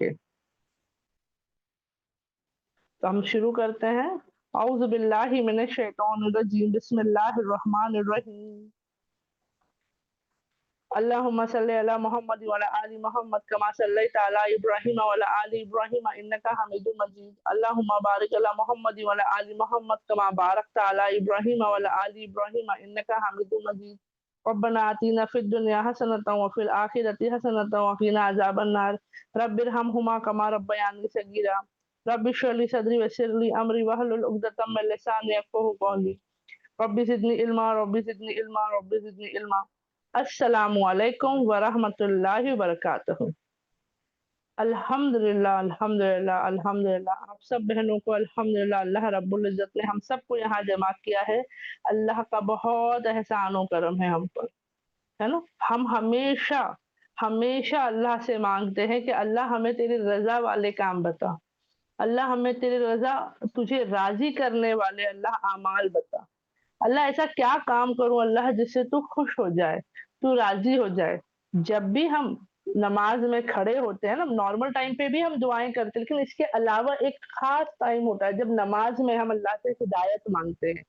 के। तो हम शुरू करते हैं। औज़ु बिल्लाहि मिनश शैतानिर रजीम, बिस्मिल्लाहिर रहमानिर रहीम। अल्लाहुम्मा सल्लि अला मुहम्मद व अला आलि मुहम्मद कमा सल्लैता अला इब्राहीम व अला आलि इब्राहीम इन्नका हमीदुम मजीद। अल्लाहुम्मा बारिक अला मुहम्मद व अला आलि मुहम्मद कमा बारकता अला इब्राहीम व अला आलि इब्राहीम इन्नका हमीदुम मजीद। रब्बना आतिना फिद दुनिया हसनतन व फिल आखिरति हसनतन व क़िना अज़ाबन्नार। रब्बिरहमहुमा कमा रब्बयानी सगीरा। रब्बि इश्रह ली सदरी व यस्सिर ली अमरी वहलुल उक़दतम मिन लिसानी यफ़क़हू क़ौली। Rabbi ज़िदनी इल्मा rabbi ज़िदनी इल्मा rabbi ज़िदनी इल्मा। अस्सलामु अलैकुम व रहमतुल्लाहि व बरकातहू। अल्हम्दुलिल्लाह अल्हम्दुलिल्लाह अल्हम्दुलिल्लाह। आप सब बहनों को अल्हम्दुलिल्लाह अल्लाह रब्बुल इज़्ज़त ने हम सबको यहाँ जमा किया है। अल्लाह का बहुत एहसान व करम है हम पर, है ना। हम हमेशा हमेशा अल्लाह से मांगते हैं कि अल्लाह हमें तेरी रजा वाले काम बता, अल्लाह हमें तेरी रजा, तुझे राजी करने वाले अल्लाह आमाल बता। अल्लाह ऐसा क्या काम करूं अल्लाह जिससे तू खुश हो जाए, तू राजी हो जाए। जब भी हम नमाज में खड़े होते हैं ना, नॉर्मल टाइम पे भी हम दुआएं करते हैं, लेकिन इसके अलावा एक खास टाइम होता है जब नमाज में हम अल्लाह से हिदायत मांगते हैं।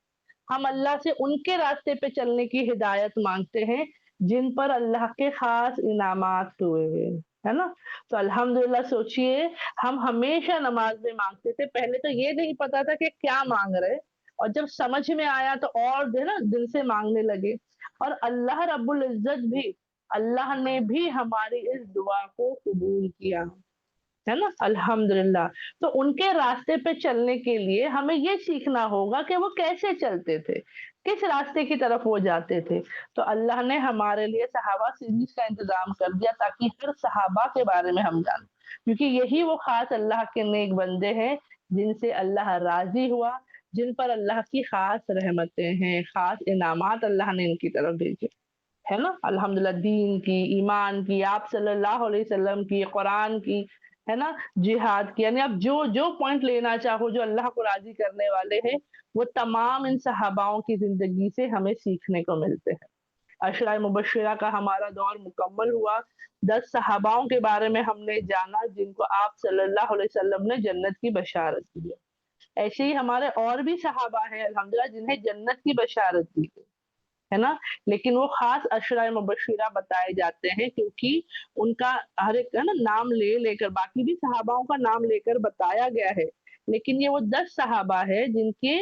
हम अल्लाह से उनके रास्ते पे चलने की हिदायत मांगते हैं जिन पर अल्लाह के खास इनामात हुए हैं, है ना। तो अल्हम्दुलिल्लाह सोचिए, हम हमेशा नमाज में मांगते थे। पहले तो ये नहीं पता था कि क्या मांग रहे, और जब समझ में आया तो और जो है ना दिल से मांगने लगे। और अल्लाह रब्बुल इज्जत भी, अल्लाह ने भी हमारी इस दुआ को कबूल किया, है ना, अल्हम्दुलिल्लाह। तो उनके रास्ते पे चलने के लिए हमें ये सीखना होगा कि वो कैसे चलते थे, किस रास्ते की तरफ वो जाते थे। तो अल्लाह ने हमारे लिए सहाबा सीरीज का इंतजाम कर दिया ताकि हर सहाबा के बारे में हम जानें, क्योंकि यही वो खास अल्लाह के नेक बंदे हैं जिनसे अल्लाह राजी हुआ, जिन पर अल्लाह की खास रहमतें हैं, खास इनामात अल्लाह ने इनकी तरफ भेजे, है ना। अल्हम्दुलिल्लाह दीन की, ईमान की, आप सल्लल्लाहु अलैहि वसल्लम की, कुरान की, है ना, जिहाद की, यानी आप जो जो पॉइंट लेना चाहो जो अल्लाह को राजी करने वाले हैं, वो तमाम इन सहाबाओं की जिंदगी से हमें सीखने को मिलते हैं। अशरा मुबशरा का हमारा दौर मुकम्मल हुआ। 10 सहाबाओं के बारे में हमने जाना जिनको आप सल्लल्लाहु अलैहि वसल्लम ने जन्नत की बशारत दी है। ऐसे ही हमारे और भी सहाबा हैं अल्हम्दुलिल्लाह जिन्हें जन्नत की बशारत दी गई, है ना। लेकिन वो खास अशरा मुबशरा बताए जाते हैं क्योंकि उनका हर एक है ना नाम ले लेकर, बाकी भी सहाबाओं का नाम लेकर बताया गया है, लेकिन ये वो 10 सहाबा है जिनके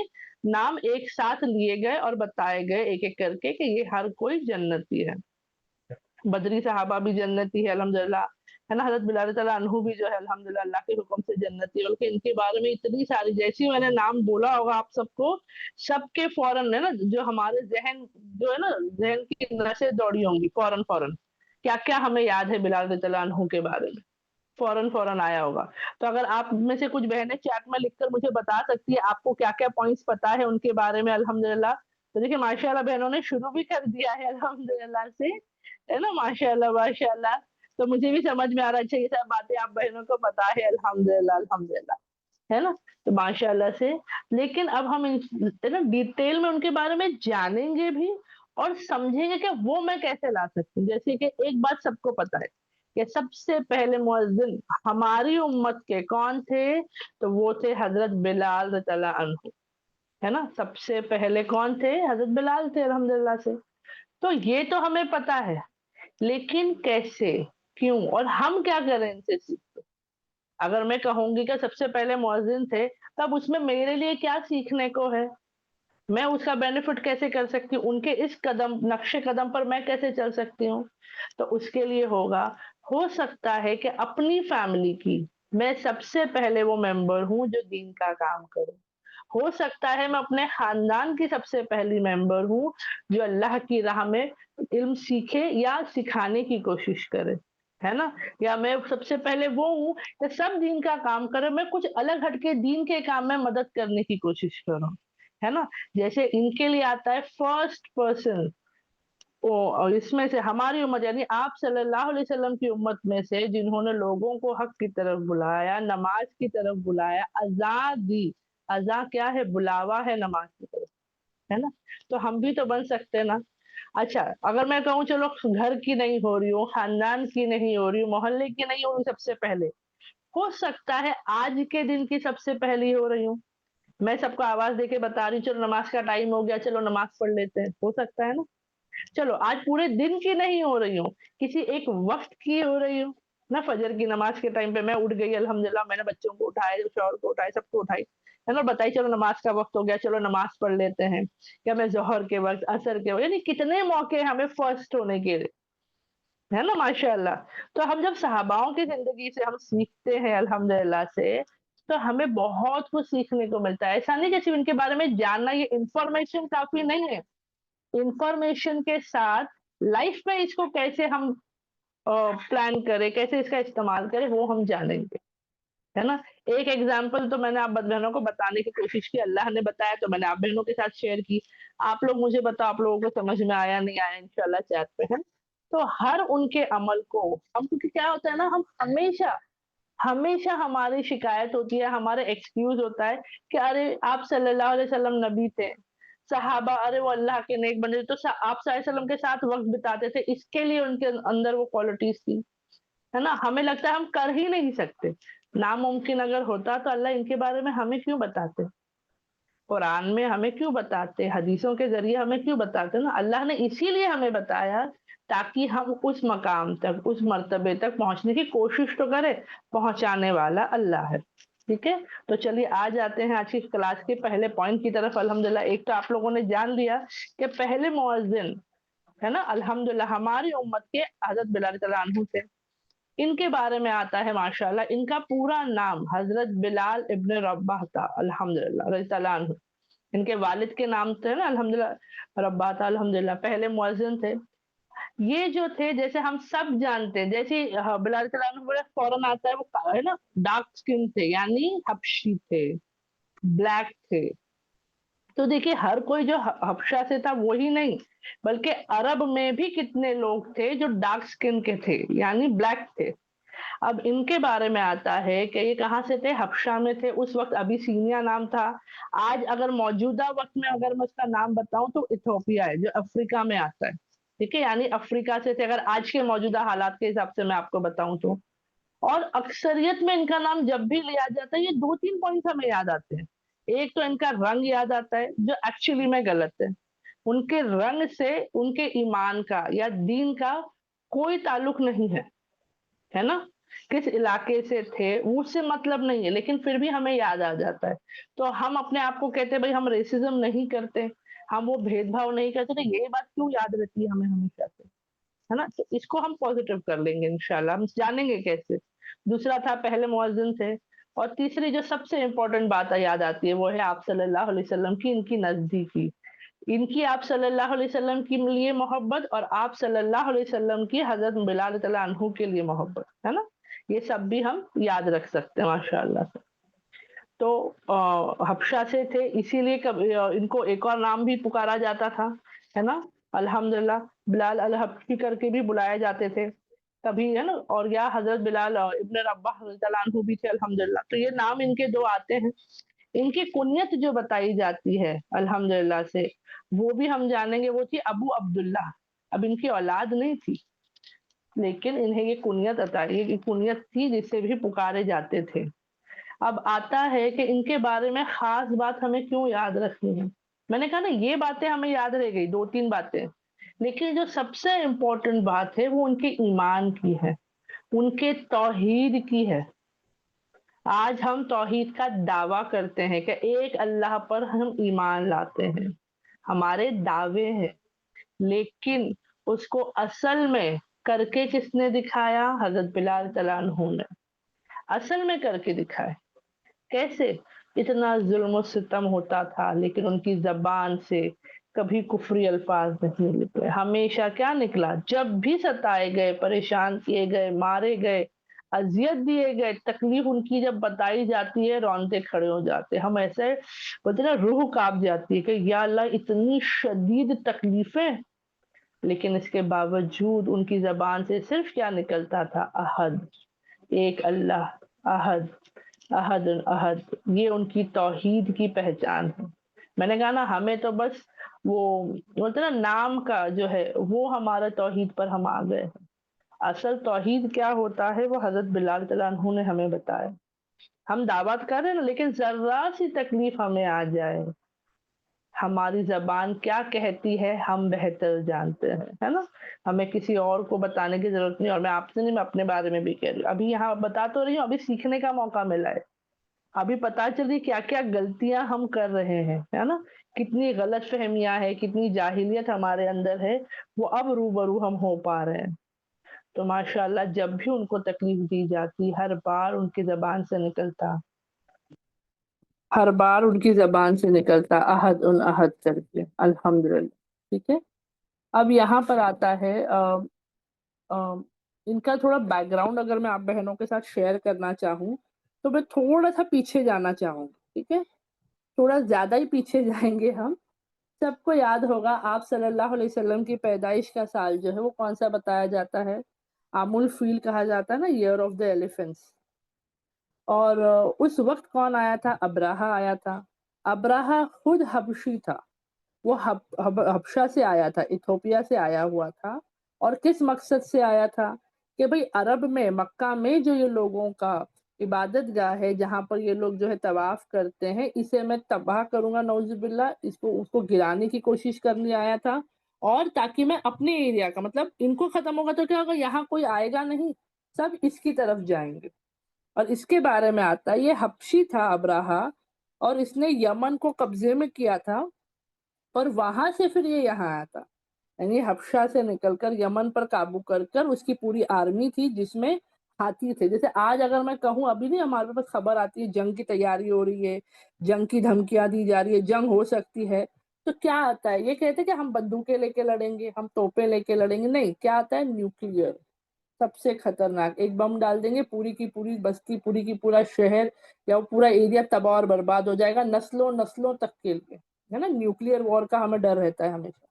नाम एक साथ लिए गए और बताए गए एक एक करके कि ये हर कोई जन्नती है। बदरी सहाबा भी जन्नती है अल्हम्दुलिल्लाह, है ना। हज़रत बिलाल तआला अन्हु भी जो है अल्हम्दुलिल्लाह अल्लाह के हुक्म से जन्नती है। बल्कि इनके बारे में इतनी सारी, जैसे मैंने नाम बोला होगा आप सबको, सबके फौरन है ना जो हमारे ज़हन जो है ना, ज़हन की नसें दौड़ी होंगी फौरन फौरन, क्या-क्या हमें याद है बिलाल तआला अन्हु के बारे में, फौरन फौरन आया होगा। तो अगर आप में से कुछ बहनें चैट में लिखकर मुझे बता सकती है आपको क्या-क्या पॉइंट्स पता है उनके बारे में अल्हम्दुलिल्लाह। तो देखिए माशाअल्लाह बहनों ने शुरू भी कर दिया है अल्हम्दुलिल्लाह से, है ना, माशाअल्लाह माशाअल्लाह। तो मुझे भी समझ में आ रहा है, अच्छा ये सब बातें आप बहनों को पता है अल्हम्दुलिल्लाह अल्हम्दुलिल्लाह, है ना। तो माशाअल्लाह से, लेकिन अब हम है ना डिटेल में उनके बारे में जानेंगे भी और समझेंगे कि वो मैं कैसे ला सकती हूँ। जैसे कि एक बात सबको पता है कि सबसे पहले मुअज्जिन हमारी उम्मत के कौन थे, तो वो थे हज़रत बिलाल रज़ियल्लाहु अन्हु, है ना। सबसे पहले कौन थे, हज़रत बिलाल थे अल्हम्दुलिल्लाह से। तो ये तो हमें पता है, लेकिन कैसे, क्यों और हम क्या करें इनसे सीख के? अगर मैं कहूँगी कि सबसे पहले मुअज्जिन थे, तब उसमें मेरे लिए क्या सीखने को है? मैं उसका बेनिफिट कैसे कर सकती हूँ? उनके इस कदम नक्शे कदम पर मैं कैसे चल सकती हूँ? तो उसके लिए होगा, हो सकता है कि अपनी फैमिली की मैं सबसे पहले वो मेंबर हूँ जो दीन का काम करे। हो सकता है मैं अपने खानदान की सबसे पहली मेंबर हूँ जो अल्लाह की राह में इल्म सीखे या सिखाने की कोशिश करे, है ना। या मैं सबसे पहले वो हूँ कि सब दीन का काम करे, मैं कुछ अलग हट के दीन के काम में मदद करने की कोशिश करूँ, है ना। जैसे इनके लिए आता है फर्स्ट पर्सन, और इसमें से हमारी उम्मत यानी आप सल्लल्लाहु अलैहि वसल्लम की उम्मत में से जिन्होंने लोगों को हक की तरफ बुलाया, नमाज की तरफ बुलाया, अज़ान दी। अज़ान क्या है? बुलावा है नमाज की तरफ, है ना। तो हम भी तो बन सकते हैं ना। अच्छा, अगर मैं कहूँ चलो घर की नहीं हो रही हूँ, खानदान की नहीं हो रही हूँ, मोहल्ले की नहीं हो रही सबसे पहले, हो सकता है आज के दिन की सबसे पहली हो रही हूँ, मैं सबको आवाज दे के बता रही हूँ चलो नमाज का टाइम हो गया, चलो नमाज पढ़ लेते हैं, हो सकता है ना। चलो आज पूरे दिन की नहीं हो रही हूँ, किसी एक वक्त की हो रही हूँ ना। फजर की नमाज के टाइम पे मैं उठ गई, अल्हम्दुलिल्लाह, मैंने बच्चों को उठाया, शौहर को उठाया, सबको उठाई, है ना, बताई चलो नमाज का वक्त हो गया, चलो नमाज पढ़ लेते हैं। या मैं जोहर के वक्त, असर के वक्त, यानी कितने मौके हमें फर्स्ट होने के, है ना, माशाअल्लाह। तो हम जब सहाबाओं की जिंदगी से हम सीखते हैं अल्हम्दुलिल्लाह से, तो हमें बहुत कुछ सीखने को मिलता है। ऐसा नहीं कि सिर्फ इनके बारे में जानना, ये इंफॉर्मेशन काफी नहीं है, इंफॉर्मेशन के साथ लाइफ में इसको कैसे हम प्लान करें, कैसे इसका इस्तेमाल करें, वो हम जानेंगे, है ना। एक एग्जाम्पल तो मैंने आप बहनों को बताने की कोशिश की, अल्लाह ने बताया तो मैंने आप बहनों के साथ शेयर की। आप लोग मुझे बताओ आप लोगों को समझ में आया नहीं आया, इंशाल्लाह चैट पे है। तो हर उनके अमल को हम, क्योंकि क्या होता है ना, हम हमेशा हमेशा हमारी शिकायत होती है, हमारा एक्सक्यूज होता है कि अरे आप सल्लल्लाहु अलैहि वसल्लम नबी थे, सहाबा अरे वो अल्लाह के नेक बंदे, तो आप सल्लल्लाहु अलैहि वसल्लम के साथ वक्त बिताते थे, इसके लिए उनके अंदर वो क्वालिटीज थी, है ना। हमें लगता है हम कर ही नहीं सकते, नामुमकिन अगर होता तो अल्लाह इनके बारे में हमें क्यों बताते, कुरान में हमें क्यों बताते, हदीसों के जरिए हमें क्यों बताते ना। अल्लाह ने इसीलिए हमें बताया ताकि हम उस मकाम तक, उस मर्तबे तक पहुंचने की कोशिश तो करें, पहुंचाने वाला अल्लाह है। ठीक है, तो चलिए आ जाते हैं आज की क्लास के पहले पॉइंट की तरफ। अल्हम्दुलिल्लाह एक तो आप लोगों ने जान लिया कि पहले मुअज्जिन, है ना, अल्हम्दुलिल्लाह हमारी उम्मत के हजरत बिलाल तआला अन्हु थे। इनके बारे में आता है माशाल्लाह, इनका पूरा नाम हजरत बिलाल इब्न रब्बाह था, अल्हम्दुलिल्लाह रज़ी तआला अन्हु। इनके वालिद के नाम थे ना अल्हम्दुलिल्लाह रब्बाह था, अल्हम्दुलिल्लाह पहले मुअज्जिन थे। ये जो थे, जैसे हम सब जानते हैं, जैसे बिलाल तआला अन्हु बोले फौरन आता है वो है ना, डार्क स्किन थे, यानी हबशी थे, ब्लैक थे। तो देखिए हर कोई जो हबशा से था वही नहीं, बल्कि अरब में भी कितने लोग थे जो डार्क स्किन के थे, यानी ब्लैक थे। अब इनके बारे में आता है कि ये कहाँ से थे, हबशा में थे, उस वक्त अबिसीनिया नाम था। आज अगर मौजूदा वक्त में अगर मैं उसका नाम बताऊं तो इथोपिया है, जो अफ्रीका में आता है। ठीक है, यानी अफ्रीका से थे, अगर आज के मौजूदा हालात के हिसाब से मैं आपको बताऊं तो। और अक्सरियत में इनका नाम जब भी लिया जाता है, ये दो तीन पॉइंट हमें याद आते हैं। एक तो इनका रंग याद आता है, जो एक्चुअली में गलत है। उनके रंग से उनके ईमान का या दीन का कोई ताल्लुक नहीं है ना। किस इलाके से थे उससे मतलब नहीं है, लेकिन फिर भी हमें याद आ जाता है। तो हम अपने आप को कहते हैं भाई हम रेसिज्म नहीं करते, हम वो भेदभाव नहीं करते, तो ये बात क्यों याद रहती है हमें हमेशा से, है ना। तो इसको हम पॉजिटिव कर लेंगे इंशाल्लाह, हम जानेंगे कैसे। दूसरा था पहले मुअज्जिन थे। और तीसरी जो सबसे इंपॉर्टेंट बात याद आती है वो है आप सल्लल्लाहु अलैहि वसल्लम की, इनकी नजदीकी, इनकी आप सल्लल्लाहु अलैहि वसल्लम के लिए मोहब्बत, और आप सल्लल्लाहु अलैहि वसल्लम की हजरत बिलाल तआला अन्हु के लिए मोहब्बत, है ना। ये सब भी हम याद रख सकते हैं माशाअल्लाह से। तो हबशा से थे, इसीलिए इनको एक और नाम भी पुकारा जाता था, है ना, अल्हम्दुलिल्लाह बिलाल अल हबशी करके भी बुलाए जाते थे कभी, है ना। और या हजरत बिलाल इब्न रब्बाह रज़ियल्लाहु अन्हु भी थे अल्हम्दुलिल्लाह। तो ये नाम इनके दो आते हैं। इनकी कुनियत जो बताई जाती है अल्हम्दुलिल्लाह से, वो भी हम जानेंगे, वो थी अबू अब्दुल्लाह। अब इनकी औलाद नहीं थी, लेकिन इन्हें ये कुनियत ये कुनियत थी जिससे भी पुकारे जाते थे। अब आता है कि इनके बारे में खास बात हमें क्यों याद रखनी है। मैंने कहा ना ये बातें हमें याद रह गई, दो तीन बातें, लेकिन जो सबसे इम्पोर्टेंट बात है वो उनके ईमान की है, उनके तौहीद की है। आज हम तौहीद का दावा करते हैं कि एक अल्लाह पर हम ईमान लाते हैं, हमारे दावे हैं, लेकिन उसको असल में करके किसने दिखाया, हजरत बिलाल तआला अन्हु ने असल में करके दिखाया। कैसे, इतना जुल्म सितम होता था लेकिन उनकी जबान से कभी कुफरी अल्फाज नहीं निकले। हमेशा क्या निकला, जब भी सताए गए, परेशान किए गए, मारे गए, अजियत दिए गए, तकलीफ उनकी जब बताई जाती है रोंते खड़े हो जाते। हम ऐसे बोलते ना, रूह कांप जाती है कि या अल्लाह इतनी शदीद तकलीफें, लेकिन इसके बावजूद उनकी जबान से सिर्फ क्या निकलता था, अहद, एक अल्लाह, अहद, अहद अहद। ये उनकी तौहीद की पहचान है। मैंने कहा ना, हमें तो बस वो बोलते ना नाम का जो है वो हमारा तौहीद पर हम आ गए हैं। اصل توحید کیا ہوتا ہے وہ حضرت بلال رضی اللہ عنہ نے ہمیں بتایا. ہم دعوت کر رہے ہیں نا، لیکن ذرا سی تکلیف ہمیں آ جائے، ہماری زبان کیا کہتی ہے ہم بہتر جانتے ہیں، ہے نا. ہمیں کسی اور کو بتانے کی ضرورت نہیں. اور میں آپ سے نہیں، میں اپنے بارے میں بھی کہہ رہی ہوں. ابھی یہاں بتا تو رہی ہوں، ابھی سیکھنے کا موقع ملا ہے. ابھی پتا چلی کیا کیا غلطیاں ہم کر رہے ہیں، ہے نا. کتنی غلط فہمیاں ہے، کتنی جاہلیت ہمارے اندر ہے، وہ اب روبرو ہم ہو پا رہے ہیں. تو ماشاءاللہ جب بھی ان کو تکلیف دی جاتی، ہر بار ان کی زبان سے نکلتا، احد ان احد کر کے الحمدللہ. ٹھیک ہے. اب یہاں پر آتا ہے ان کا تھوڑا بیک گراؤنڈ اگر میں آپ بہنوں کے ساتھ شیئر کرنا چاہوں تو میں تھوڑا سا پیچھے جانا چاہوں. ٹھیک ہے. تھوڑا زیادہ ہی پیچھے جائیں گے ہم. سب کو یاد ہوگا آپ صلی اللہ علیہ وسلم کی پیدائش کا سال جو ہے وہ کون سا بتایا جاتا ہے؟ عام الفیل کہا جاتا ہے نا، ایئر آف دا ایلیفینٹس. اور اس وقت کون آیا تھا؟ ابراہا آیا تھا. ابراہا خود حبشی تھا، وہ حبشہ سے آیا تھا، ایتھوپیا سے آیا ہوا تھا. اور کس مقصد سے آیا تھا؟ کہ بھئی عرب میں، مکہ میں جو یہ لوگوں کا عبادت گاہ ہے، جہاں پر یہ لوگ جو ہے طواف کرتے ہیں، اسے میں تباہ کروں گا نعوذ باللہ. اس کو گرانے کی کوشش کرنے آیا تھا. اور تاکہ میں اپنے ایریا کا، مطلب ان کو ختم ہوگا تو کیا ہوگا، یہاں کوئی آئے گا نہیں، سب اس کی طرف جائیں گے. اور اس کے بارے میں آتا ہے، یہ حبشی تھا ابراہا، اور اس نے یمن کو قبضے میں کیا تھا، اور وہاں سے پھر یہ یہاں آیا تھا. یعنی حبشہ سے نکل کر یمن پر قابو کر کر اس کی پوری آرمی تھی، جس میں ہاتھی تھے. جیسے آج اگر میں کہوں، ابھی نہیں ہمارے پاس خبر آتی ہے جنگ کی تیاری ہو رہی ہے، جنگ کی دھمکیاں دی جا رہی ہے، جنگ ہو سکتی ہے، تو کیا آتا ہے؟ یہ کہتے ہیں کہ ہم بندوقیں لے کے لڑیں گے، ہم توپیں لے کے لڑیں گے. نہیں، کیا آتا ہے؟ نیوکلیئر. سب سے خطرناک. ایک بم ڈال دیں گے، پوری کی پوری بستی، پوری کی پورا شہر یا پورا ایریا تباہ اور برباد ہو جائے گا، نسلوں نسلوں تک کے لیے، ہے نا. نیوکلیئر وار کا ہمیں ڈر رہتا ہے ہمیشہ.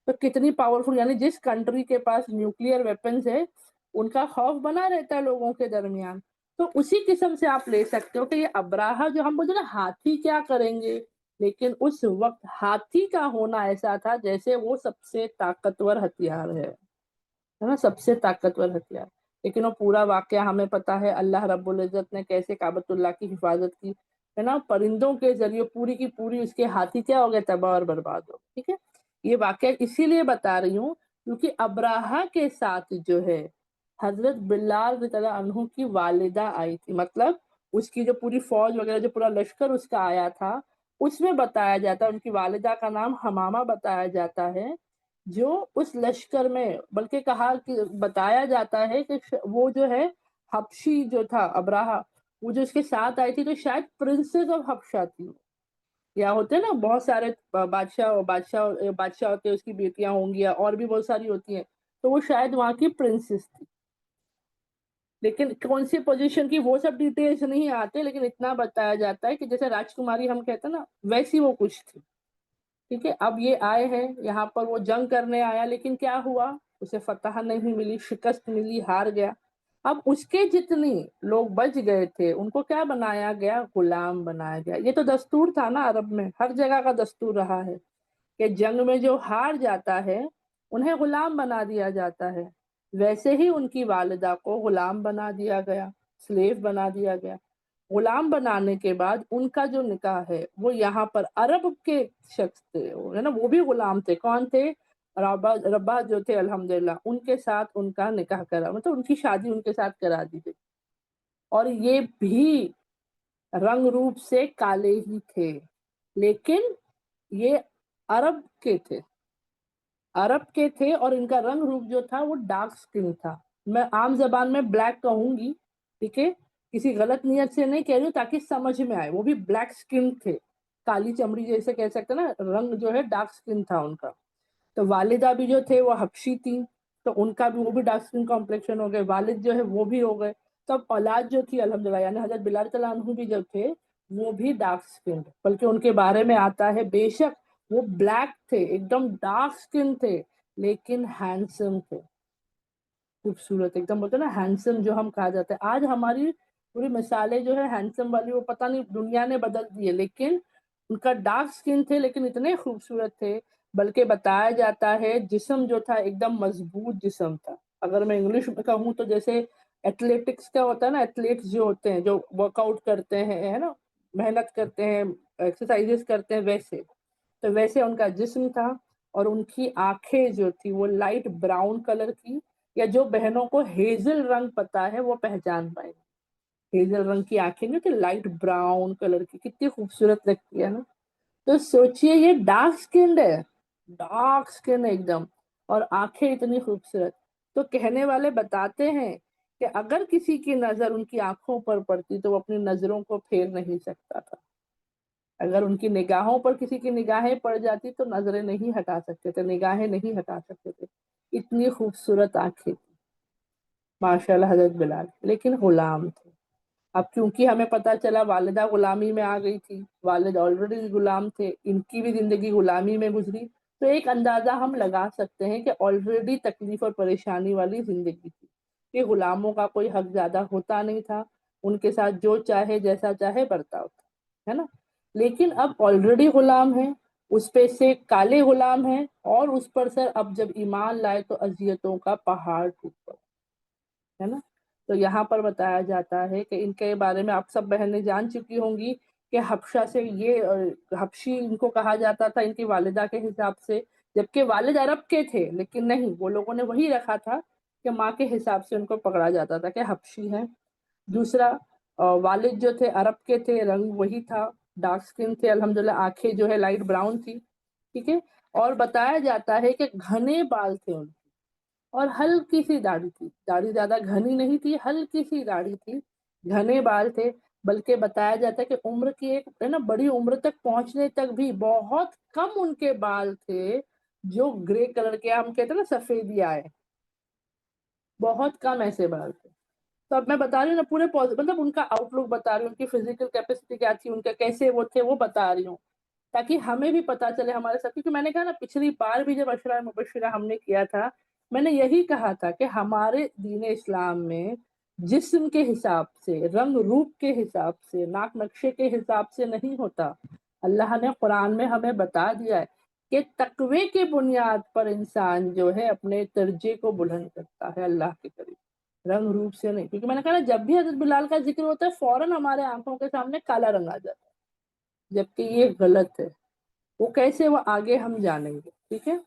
تو کتنی پاورفل، یعنی جس کنٹری کے پاس نیوکلیئر ویپنز ہے ان کا خوف بنا رہتا ہے لوگوں کے درمیان. تو اسی قسم سے آپ لے سکتے ہو کہ یہ ابراہا جو ہم بولتے ہیں نا، ہاتھی کیا کریں گے، لیکن اس وقت ہاتھی کا ہونا ایسا تھا جیسے وہ سب سے طاقتور ہتھیار ہے نا، سب سے طاقتور ہتھیار. لیکن وہ پورا واقعہ ہمیں پتا ہے، اللہ رب العزت نے کیسے کعبۃ اللہ کی حفاظت کی، ہے نا. پرندوں کے ذریعے پوری کی پوری اس کے ہاتھی کیا ہو گئے، تباہ اور برباد ہو. ٹھیک ہے. یہ واقعہ اسی لیے بتا رہی ہوں کیونکہ ابراہا کے ساتھ جو ہے حضرت بلال رضی اللہ عنہ کی والدہ آئی تھی. مطلب اس کی جو پوری فوج وغیرہ، جو پورا لشکر اس کا آیا تھا، اس میں بتایا جاتا ہے ان کی والدہ کا نام حمامہ بتایا جاتا ہے، جو اس لشکر میں، بلکہ کہا کہ بتایا جاتا ہے کہ وہ جو ہے حبشی جو تھا ابراہا، وہ جو اس کے ساتھ آئی تھی تو شاید پرنسز آف حبشہ تھی. یا ہوتے ہیں نا بہت سارے بادشاہ ہوتے ہیں، اس کی بیٹیاں ہوں گی، اور بھی بہت ساری ہوتی ہیں، تو وہ شاید وہاں کی پرنسس تھی. لیکن کون سی پوزیشن کی وہ سب ڈیٹیلز نہیں آتے، لیکن اتنا بتایا جاتا ہے کہ جیسے راجکماری ہم کہتے ہیں نا، ویسی وہ کچھ تھی. ٹھیک ہے. اب یہ آئے ہیں یہاں پر، وہ جنگ کرنے آیا، لیکن کیا ہوا، اسے فتح نہیں ملی، شکست ملی، ہار گیا. اب اس کے جتنے لوگ بچ گئے تھے ان کو کیا بنایا گیا، غلام بنایا گیا. یہ تو دستور تھا نا عرب میں، ہر جگہ کا دستور رہا ہے کہ جنگ میں جو ہار جاتا ہے انہیں غلام بنا دیا جاتا ہے. ویسے ہی ان کی والدہ کو غلام بنا دیا گیا، سلیو بنا دیا گیا. غلام بنانے کے بعد ان کا جو نکاح ہے وہ یہاں پر عرب کے شخص تھے، ہے نا، وہ بھی غلام تھے. کون تھے؟ ربا جو تھے الحمدللہ، ان کے ساتھ ان کا نکاح کرا، مطلب ان کی شادی ان کے ساتھ کرا دی گئی. اور یہ بھی رنگ روپ سے کالے ہی تھے، لیکن یہ عرب کے تھے، اور ان کا رنگ روپ جو تھا وہ ڈارک سکن تھا. میں عام زبان میں بلیک کہوں گی، ٹھیک ہے، کسی غلط نیت سے نہیں کہہ رہی ہوں، تاکہ سمجھ میں آئے. وہ بھی بلیک سکن تھے، کالی چمڑی جیسے کہہ سکتے نا، رنگ جو ہے ڈارک سکن تھا ان کا. تو والدہ بھی جو تھے وہ حبشی تھی، تو ان کا بھی وہ بھی ڈارک سکن کمپلیکشن ہو گئے. والد جو ہے وہ بھی ہو گئے. تو اب اولاد جو تھی الحمدللہ، یعنی حضرت بلال رضی اللہ عنہ بھی جو تھے وہ بھی ڈارک سکن، بلکہ ان کے بارے میں آتا ہے بے شک وہ بلیک تھے، ایک دم ڈارک سکن تھے، لیکن ہینڈسم تھے، خوبصورت، ایک دم بولتے نا ہینڈسم جو ہم کہا جاتا ہے. آج ہماری پوری مثالیں جو ہے ہینڈسم والی وہ پتہ نہیں دنیا نے بدل دی ہے، لیکن ان کا ڈارک سکن تھے لیکن اتنے خوبصورت تھے. بلکہ بتایا جاتا ہے جسم جو تھا ایک دم مضبوط جسم تھا، اگر میں انگلش میں کہوں تو جیسے ایتھلیٹکس کا ہوتا ہے نا، ایتھلیٹس جو ہوتے ہیں جو ورک آؤٹ کرتے ہیں ہے نا، محنت کرتے ہیں، ایکسرسائزز کرتے ہیں، ویسے تو ویسے ان کا جسم تھا، اور ان کی آنکھیں جو تھی وہ لائٹ براؤن کلر کی، یا جو بہنوں کو ہیزل رنگ پتا ہے وہ پہچان پائے، ہیزل رنگ کی آنکھیں جو کہ لائٹ براؤن کلر کی، کتنی خوبصورت لگتی ہے نا. تو سوچئے یہ ڈارک سکینڈ ہے، ڈارک سکن ایک دم، اور آنکھیں اتنی خوبصورت. تو کہنے والے بتاتے ہیں کہ اگر کسی کی نظر ان کی آنکھوں پر پڑتی تو وہ اپنی نظروں کو پھیر نہیں سکتا تھا. اگر ان کی نگاہوں پر کسی کی نگاہیں پڑ جاتی تو نظریں نہیں ہٹا سکتے تھے، نگاہیں نہیں ہٹا سکتے تھے. اتنی خوبصورت آنکھیں تھی ماشاء اللہ حضرت بلال، لیکن غلام تھے. اب کیونکہ ہمیں پتا چلا والدہ غلامی میں آ گئی تھی، والد آلریڈی غلام تھے، ان کی بھی زندگی غلامی میں گزری، تو ایک اندازہ ہم لگا سکتے ہیں کہ آلریڈی تکلیف اور پریشانی والی زندگی تھی، کہ غلاموں کا کوئی حق زیادہ ہوتا نہیں تھا، ان کے ساتھ جو چاہے جیسا چاہے برتاؤ تھا، ہے نا. لیکن اب آلریڈی غلام ہیں، اس پہ سے کالے غلام ہیں، اور اس پر سر اب جب ایمان لائے تو اذیتوں کا پہاڑ ٹوٹ پڑا، ہے نا. تو یہاں پر بتایا جاتا ہے کہ ان کے بارے میں آپ سب بہنیں جان چکی ہوں گی کہ حبشہ سے یہ حبشی ان کو کہا جاتا تھا ان کی والدہ کے حساب سے، جبکہ والد عرب کے تھے، لیکن نہیں، وہ لوگوں نے وہی رکھا تھا کہ ماں کے حساب سے ان کو پکڑا جاتا تھا کہ حبشی ہے. دوسرا والد جو تھے عرب کے تھے، رنگ وہی تھا، ڈارک سکن تھے الحمدللہ، آنکھیں جو ہے لائٹ براؤن تھی، ٹھیک ہے. اور بتایا جاتا ہے کہ گھنے بال تھے ان، اور ہلکی سی داڑھی تھی، داڑھی زیادہ گھنی نہیں تھی، ہلکی سی داڑھی تھی، گھنے بال تھے. بلکہ بتایا جاتا ہے کہ عمر کی ایک ہے نا بڑی عمر تک پہنچنے تک بھی بہت کم ان کے بال تھے جو گرے کلر کے، ہم کہتے ہیں نا سفیدی آئے، بہت کم ایسے بال تھے. تو اب میں بتا رہی ہوں نا پورے مطلب ان کا آؤٹ لک بتا رہی ہوں، ان کی فزیکل کیپیسٹی کیا تھی، ان کے کیسے وہ تھے وہ بتا رہی ہوں، تاکہ ہمیں بھی پتا چلے ہمارے ساتھ. کیونکہ میں نے کہا نا پچھلی بار بھی جب عشرہ مبشرہ ہم نے کیا تھا، میں نے یہی کہا تھا کہ ہمارے دین اسلام میں جسم کے حساب سے، رنگ روپ کے حساب سے، ناک نقشے کے حساب سے نہیں ہوتا. اللہ نے قرآن میں ہمیں بتا دیا ہے کہ تقوی کی بنیاد پر انسان جو ہے اپنے درجے کو بلند کرتا ہے اللہ کے قریب، رنگ روپ سے نہیں. کیونکہ میں نے کہا نا جب بھی حضرت بلال کا ذکر ہوتا ہے فوراً ہمارے آنکھوں کے سامنے کالا رنگ آ جاتا ہے، جبکہ یہ غلط ہے. وہ کیسے، وہ آگے ہم جانیں گے، ٹھیک ہے.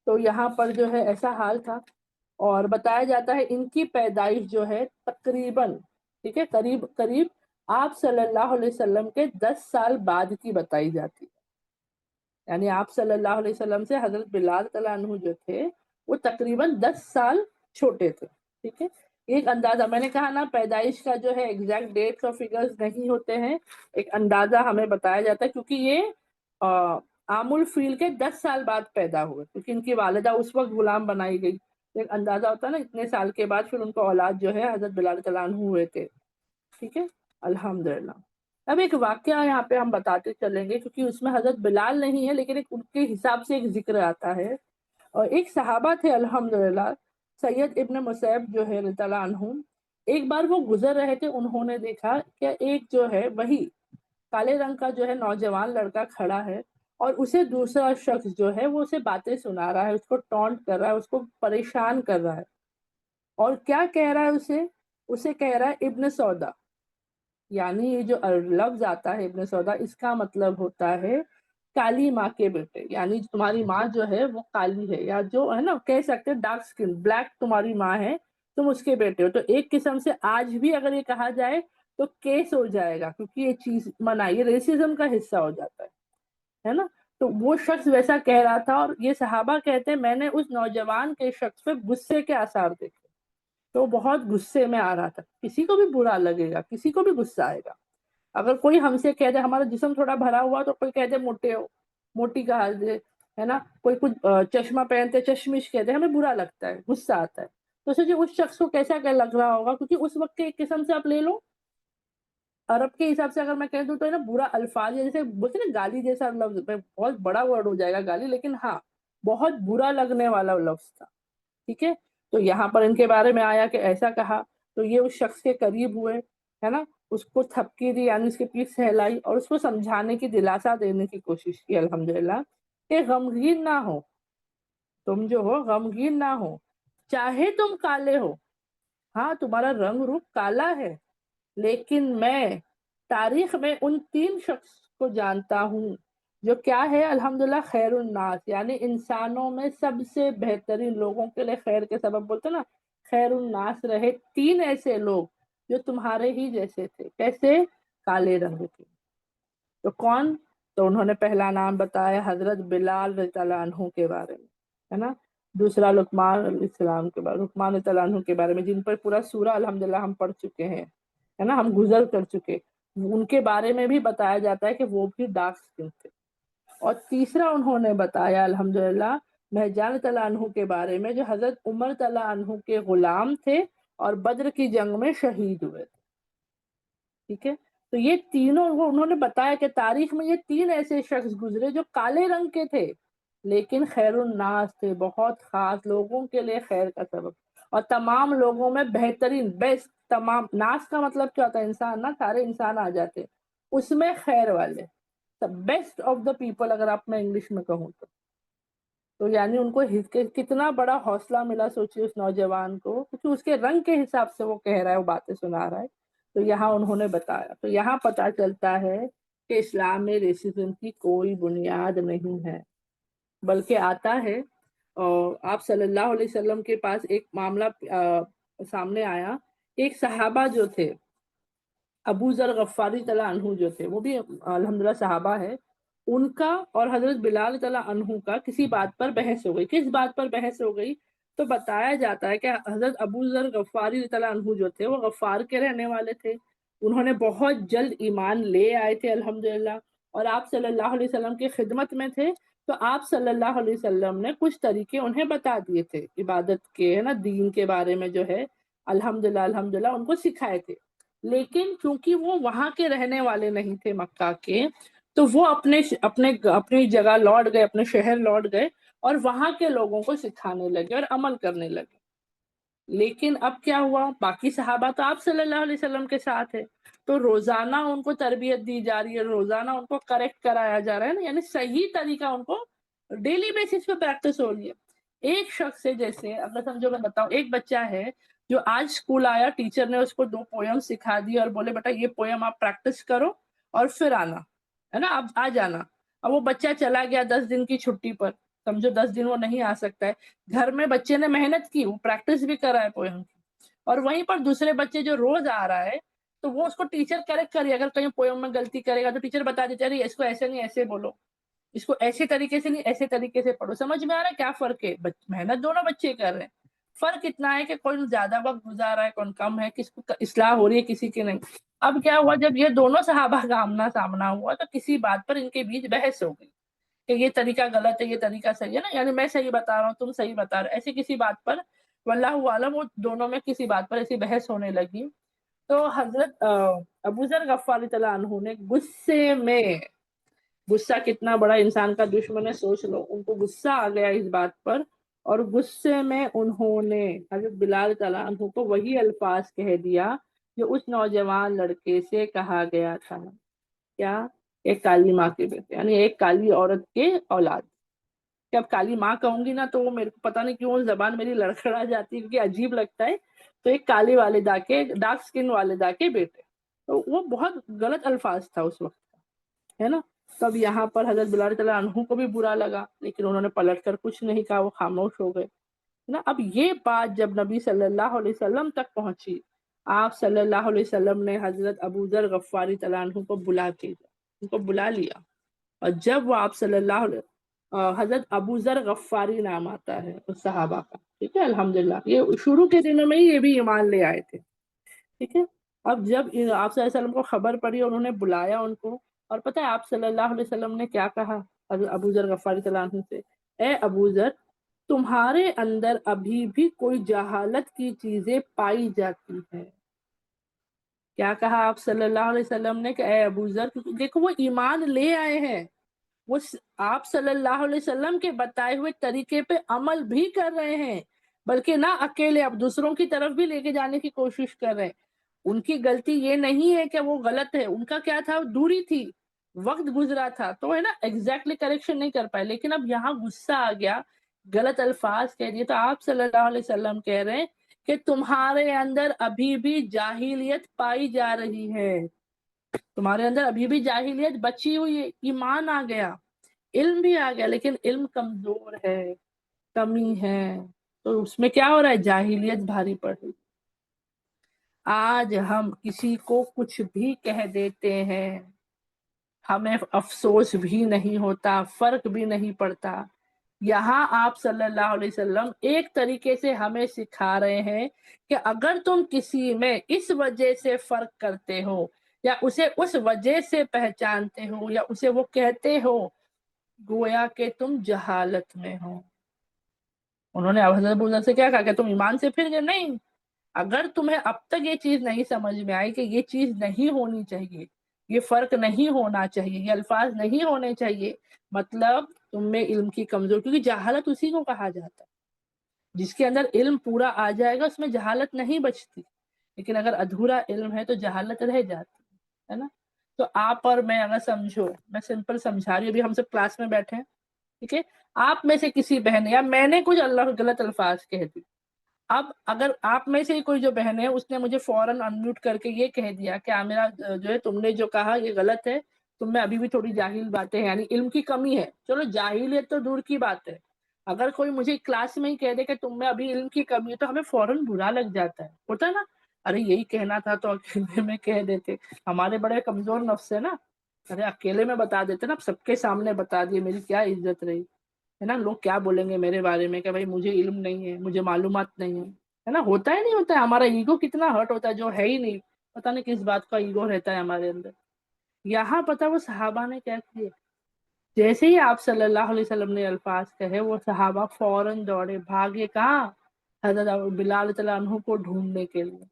تو یہاں پر جو ہے ایسا حال تھا. اور بتایا جاتا ہے ان کی پیدائش جو ہے تقریباً، ٹھیک ہے، قریب قریب آپ صلی اللہ علیہ وسلم کے 10 سال بعد کی بتائی جاتی ہے. یعنی آپ صلی اللہ علیہ وسلم سے حضرت بلال تعالیٰ عنہ جو تھے وہ تقریباً 10 سال چھوٹے تھے، ٹھیک ہے. ایک اندازہ، میں نے کہا نا پیدائش کا جو ہے ایگزیکٹ ڈیٹ اور فگرز نہیں ہوتے ہیں، ایک اندازہ ہمیں بتایا جاتا ہے، کیونکہ یہ عام الفیل کے 10 سال بعد پیدا ہوئے، کیونکہ ان کی والدہ اس وقت غلام بنائی گئی. ایک اندازہ ہوتا ہے نا اتنے سال کے بعد پھر ان کو اولاد جو ہے حضرت بلال تعالیٰ عنہ ہوئے تھے، ٹھیک ہے، الحمدللہ. اب ایک واقعہ یہاں پہ ہم بتاتے چلیں گے، کیونکہ اس میں حضرت بلال نہیں ہے لیکن ان کے حساب سے ایک ذکر آتا ہے. اور ایک صحابہ تھے الحمدللہ، سید ابن مسیب جو ہے رضی اللہ عنہ. ایک بار وہ گزر رہے تھے، انہوں نے دیکھا کہ ایک جو ہے وہی کالے رنگ کا جو ہے نوجوان لڑکا کھڑا ہے، اور اسے دوسرا شخص جو ہے وہ اسے باتیں سنا رہا ہے، اس کو ٹونٹ کر رہا ہے، اس کو پریشان کر رہا ہے. اور کیا کہہ رہا ہے اسے کہہ رہا ہے ابن سودا. یعنی یہ جو لفظ آتا ہے ابن سودا، اس کا مطلب ہوتا ہے کالی ماں کے بیٹے، یعنی تمہاری ماں جو ہے وہ کالی ہے، یا جو ہے نا کہہ سکتے ڈارک سکن، بلیک تمہاری ماں ہے، تم اس کے بیٹے ہو. تو ایک قسم سے آج بھی اگر یہ کہا جائے تو کیس ہو جائے گا، کیونکہ یہ چیز منع، یہ ریسزم کا حصہ ہو جاتا ہے نا. تو وہ شخص ویسا کہہ رہا تھا، اور یہ صحابہ کہتے ہیں میں نے اس نوجوان کے شخص پہ غصے کے آثار دیکھے. تو بہت غصے میں آ رہا تھا. کسی کو بھی برا لگے گا، کسی کو بھی غصہ آئے گا. اگر کوئی ہم سے کہہ دے ہمارا جسم تھوڑا بھرا ہوا تو کوئی کہہ دے موٹے ہو، موٹی کہا دے، ہے نا، کوئی کچھ چشمہ پہنتے چشمش کہہ دے، ہمیں برا لگتا ہے، غصہ آتا ہے. تو سوچے اس شخص کو کیسا کیا لگ رہا ہوگا، کیونکہ اس وقت کے ایک قسم سے آپ لے لو عرب کے حساب سے اگر میں کہہ دوں تو ہے نا برا الفاظ، جیسے بولتے نا گالی جیسا لفظ، بہت بڑا ورڈ ہو جائے گا گالی، لیکن ہاں بہت برا لگنے والا لفظ تھا، ٹھیک ہے. تو یہاں پر ان کے بارے میں آیا کہ ایسا کہا، تو یہ اس شخص کے قریب ہوئے، ہے نا، اس کو تھپکی دی، یعنی اس کی پیٹھ سہلائی، اور اس کو سمجھانے کی، دلاسا دینے کی کوشش کی الحمدللہ کہ غمگین نہ ہو، تم جو ہو غمگین نہ ہو. चाहे तुम काले हो, हाँ तुम्हारा रंग रूप काला है, लेकिन मैं तारीख में उन 3 शख्स को जानता हूँ जो क्या है, अल्हम्दुलिल्लाह खैरुन नास, यानी इंसानों में सबसे बेहतरीन, लोगों के लिए खैर के सबब बोलते ना, खैरुन नास रहे 3 ऐसे लोग जो तुम्हारे ही जैसे थे। कैसे? काले रंग के। तो कौन? तो उन्होंने पहला नाम बताया हजरत बिलाल रज़ियल्लाहु अन्हु के बारे में, है ना। दूसरा लुकमान इस्लाम के बारे, लुकमान रज़ियल्लाहु अन्हु के बारे में, जिन पर पूरा सूरा अल्हम्दुलिल्लाह हम पढ़ चुके हैं, है ना, हम गुजर कर चुके। उनके बारे में भी बताया जाता है कि वो भी डार्क स्किन थे। और तीसरा उन्होंने बताया अल्हम्दुलिल्लाह महजान तला अन्हु के बारे में, जो हजरत उमर तला अन्हु के गुलाम थे और बद्र की जंग में शहीद हुए थे। ठीक है, तो ये तीनों वो उन्होंने बताया कि तारीख में ये 3 ऐसे शख्स गुजरे जो काले रंग के थे, लेकिन खैरुन नास थे, बहुत खास, लोगों के लिए खैर का सबब, और तमाम लोगों में बेहतरीन, बेस्ट। तमाम, नास का मतलब क्या होता है? इंसान ना, सारे इंसान आ जाते, उसमें खैर वाले, the best of the people, अगर आप मैं इंग्लिश में कहूँ तो यानी उनको कितना बड़ा हौसला मिला, सोचिए उस नौजवान को, क्योंकि उसके रंग के हिसाब से वो कह रहा है, वो बातें सुना रहा है। तो यहाँ उन्होंने बताया, तो यहाँ पता चलता है कि इस्लाम में रेसिज्म की कोई बुनियाद नहीं है, बल्कि आता है। और आप सल्लल्लाहु अलैहि वसल्लम के पास एक मामला सामने आया, एक सहाबा जो थे, अबू जर गफ्फारी तला अनहु जो थे, वो भी अल्हम्दुलिल्लाह सहाबा है, उनका और हजरत बिलाल तला अनहु का किसी बात पर बहस हो गई। किस बात पर बहस हो गई? तो बताया जाता है कि हजरत अबू जर गफ्फारी तला अनहु जो थे, वो गफ्फार के रहने वाले थे, उन्होंने बहुत जल्द ईमान ले आए थे अल्हम्दुलिल्लाह, और आप सल्लल्लाहु अलैहि वसल्लम की खिदमत में थे। तो आप सल्लल्लाहु अलैहि वसल्लम ने कुछ तरीके उन्हें बता दिए थे इबादत के, है ना, दीन के बारे में जो है, अल्हम्दुलिल्लाह अल्हम्दुलिल्लाह उनको सिखाए थे। लेकिन क्योंकि वो वहां के रहने वाले नहीं थे, मक्का के, तो वो अपने अपने अपनी जगह लौट गए, अपने शहर लौट गए, और वहां के लोगों को सिखाने लगे और अमल करने लगे। लेकिन अब क्या हुआ, बाकी सहाबा तो आप सल्लल्लाहु अलैहि वसल्लम के साथ है, तो रोजाना उनको तरबियत दी जा रही है, रोजाना उनको करेक्ट कराया जा रहा है ना, यानी सही तरीका उनको डेली बेसिस पे प्रैक्टिस हो रही है। एक शख्स है, जैसे अगर समझो मैं बताऊं, एक बच्चा है जो आज स्कूल आया, टीचर ने उसको 2 पोयम सिखा दी और बोले बेटा ये पोयम आप प्रैक्टिस करो और फिर आना, है ना, अब आ जाना। अब वो बच्चा चला गया 10 दिन की छुट्टी पर, समझो 10 दिन वो नहीं आ सकता है। घर में बच्चे ने मेहनत की, वो प्रैक्टिस भी कर रहा है पोयम की, और वहीं पर दूसरे बच्चे जो रोज आ रहा है, तो वो उसको टीचर करेक्ट करिए, अगर कहीं पोयम में गलती करेगा तो टीचर बता देते अरे इसको ऐसे नहीं ऐसे बोलो, इसको ऐसे तरीके से नहीं ऐसे तरीके से पढ़ो। समझ में आ रहा है क्या फर्क है? मेहनत दोनों बच्चे कर रहे हैं, फर्क इतना है कि कोई ज्यादा वक्त गुजार रहा है, कौन कम है, किसको इस्लाह हो रही है, किसी की नहीं। अब क्या हुआ, जब ये दोनों सहाबा का आमना सामना हुआ, तो किसी बात पर इनके बीच बहस हो गई कि ये तरीका गलत है, ये तरीका सही है ना, यानी मैं सही बता रहा हूँ, तुम सही बता रहे हो, ऐसी किसी बात पर वल्लाहु आलम वो दोनों में किसी बात पर ऐसी बहस होने लगी। तो हजरत अबू जर गफ्फारी तआला अन्हु ने गुस्से में, गुस्सा कितना बड़ा इंसान का दुश्मन है सोच लो, उनको गुस्सा आ गया इस बात पर, और गुस्से में उन्होंने हजरत बिलाल तआला अन्हु को वही अल्फाज कह दिया जो उस नौजवान लड़के से कहा गया था। क्या? एक काली माँ के बेटे, यानी एक काली औरत के औलाद। कि अब काली माँ कहूंगी ना तो वो मेरे को पता नहीं क्यों जबान मेरी लड़खड़ा जाती है, क्योंकि अजीब लगता है। तो एक काली वालिदा के, डार्क स्किन वालिदा के बेटे, तो वो बहुत गलत अल्फाज था उस वक्त का, है ना। तब यहाँ पर हजरत बिलाल तआला अन्हु को भी बुरा लगा, लेकिन उन्होंने पलट कर कुछ नहीं कहा, वो खामोश हो गए, है ना। अब ये बात जब नबी सल्लल्लाहु अलैहि वसल्लम तक पहुंची, आप सल्लल्लाहु अलैहि वसल्लम ने हजरत अबू जर गफ्फारी तआला अन्हु को उनको बुला लिया, और जब वो आप सल्लल्लाहु अलैहि हजरत अबू जर गफ्फारी नाम आता है उस सहाबा का, ठीक है, अल्हम्दुलिल्लाह, ये शुरू के दिनों में ही ये भी ईमान ले आए थे, ठीक है। अब जब आप सल्लल्लाहु अलैहि वसल्लम को खबर पड़ी और उन्होंने बुलाया उनको, और पता है आप सल्लल्लाहु अलैहि वसल्लम ने क्या कहा हजरत अबू जर गफ्फारी तआला अन्हु से? ए अबू जर, तुम्हारे अंदर अभी भी कोई जहालत की चीजें पाई जाती है। क्या कहा आप सल्लल्लाहु अलैहि वसल्लम ने कि ए अबू जर, देखो वो ईमान ले आए हैं, वो आप सल्लल्लाहु अलैहि वसल्लम के बताए हुए तरीके पे अमल भी कर रहे हैं, बल्कि ना अकेले अब दूसरों की तरफ भी लेके जाने की कोशिश कर रहे हैं। उनकी गलती ये नहीं है कि वो गलत है, उनका क्या था, दूरी थी, वक्त गुजरा था, तो है ना, एग्जैक्टली करेक्शन नहीं कर पाए। लेकिन अब यहाँ गुस्सा आ गया غلط الفاظ کہہ دیے، تو آپ صلی اللہ علیہ وسلم کہہ رہے ہیں کہ تمہارے اندر ابھی بھی جاہلیت پائی جا رہی ہے، تمہارے اندر ابھی بھی جاہلیت بچی ہوئی ہے، ایمان آ گیا، علم بھی آ گیا، لیکن علم کمزور ہے، کمی ہے، تو اس میں کیا ہو رہا ہے؟ جاہلیت بھاری پڑ رہی۔ آج ہم کسی کو کچھ بھی کہہ دیتے ہیں، ہمیں افسوس بھی نہیں ہوتا، فرق بھی نہیں پڑتا۔ یہاں آپ صلی اللہ علیہ وسلم ایک طریقے سے ہمیں سکھا رہے ہیں کہ اگر تم کسی میں اس وجہ سے فرق کرتے ہو، یا اسے اس وجہ سے پہچانتے ہو، یا اسے وہ کہتے ہو، گویا کہ تم جہالت میں ہو۔ انہوں نے حضرت ابو ذر سے کیا کہا کہ تم ایمان سے پھر گئے؟ نہیں، اگر تمہیں اب تک یہ چیز نہیں سمجھ میں آئی کہ یہ چیز نہیں ہونی چاہیے، یہ فرق نہیں ہونا چاہیے، یہ الفاظ نہیں ہونے چاہیے، مطلب تم میں علم کی کمزور، کیونکہ جہالت اسی کو کہا جاتا ہے، جس کے اندر علم پورا آ جائے گا اس میں جہالت نہیں بچتی، لیکن اگر ادھورا علم ہے تو جہالت رہ جاتی ہے نا۔ تو آپ اور میں اگر سمجھو، میں سمپل سمجھا رہی ہوں، ابھی ہم سب کلاس میں بیٹھے ہیں، ٹھیک ہے، آپ میں سے کسی بہن، یا میں نے کچھ اللہ غلط الفاظ کہہ دی، اب اگر آپ میں سے کوئی جو بہن ہے اس نے مجھے فوراً انمیوٹ کر کے یہ کہہ دیا کہ میرا جو ہے تم نے جو کہا یہ غلط ہے، تم میں ابھی بھی تھوڑی جاہل باتیں ہیں، یعنی علم کی کمی ہے، چلو جاہلیت تو دور کی بات ہے، اگر کوئی مجھے کلاس میں ہی کہہ دے کہ تم میں ابھی علم کی کمی ہے تو ہمیں فوراً برا لگ جاتا ہے، ہوتا ہے نا، ارے یہی کہنا تھا تو اکیلے میں کہہ دیتے، ہمارے بڑے کمزور نفس ہے نا، ارے اکیلے میں بتا دیتے نا، سب کے سامنے بتا دیے، میری کیا عزت رہی ہے نا، لوگ کیا بولیں گے میرے بارے میں کہ بھائی مجھے علم نہیں ہے، مجھے معلومات نہیں ہے نا، ہوتا ہے نہیں ہوتا ہے، ہمارا ایگو کتنا ہرٹ ہوتا ہے، جو ہے ہی نہیں، پتہ نہیں کس بات کا ایگو رہتا ہے ہمارے اندر۔ یہاں پتہ وہ صحابہ نے کیا کیا، جیسے ہی آپ صلی اللہ علیہ وسلم نے الفاظ کہے، وہ صحابہ فوراً دوڑے، بھاگے کہاں؟ حضرت بلال رضی اللہ عنہ کو ڈھونڈنے کے لیے،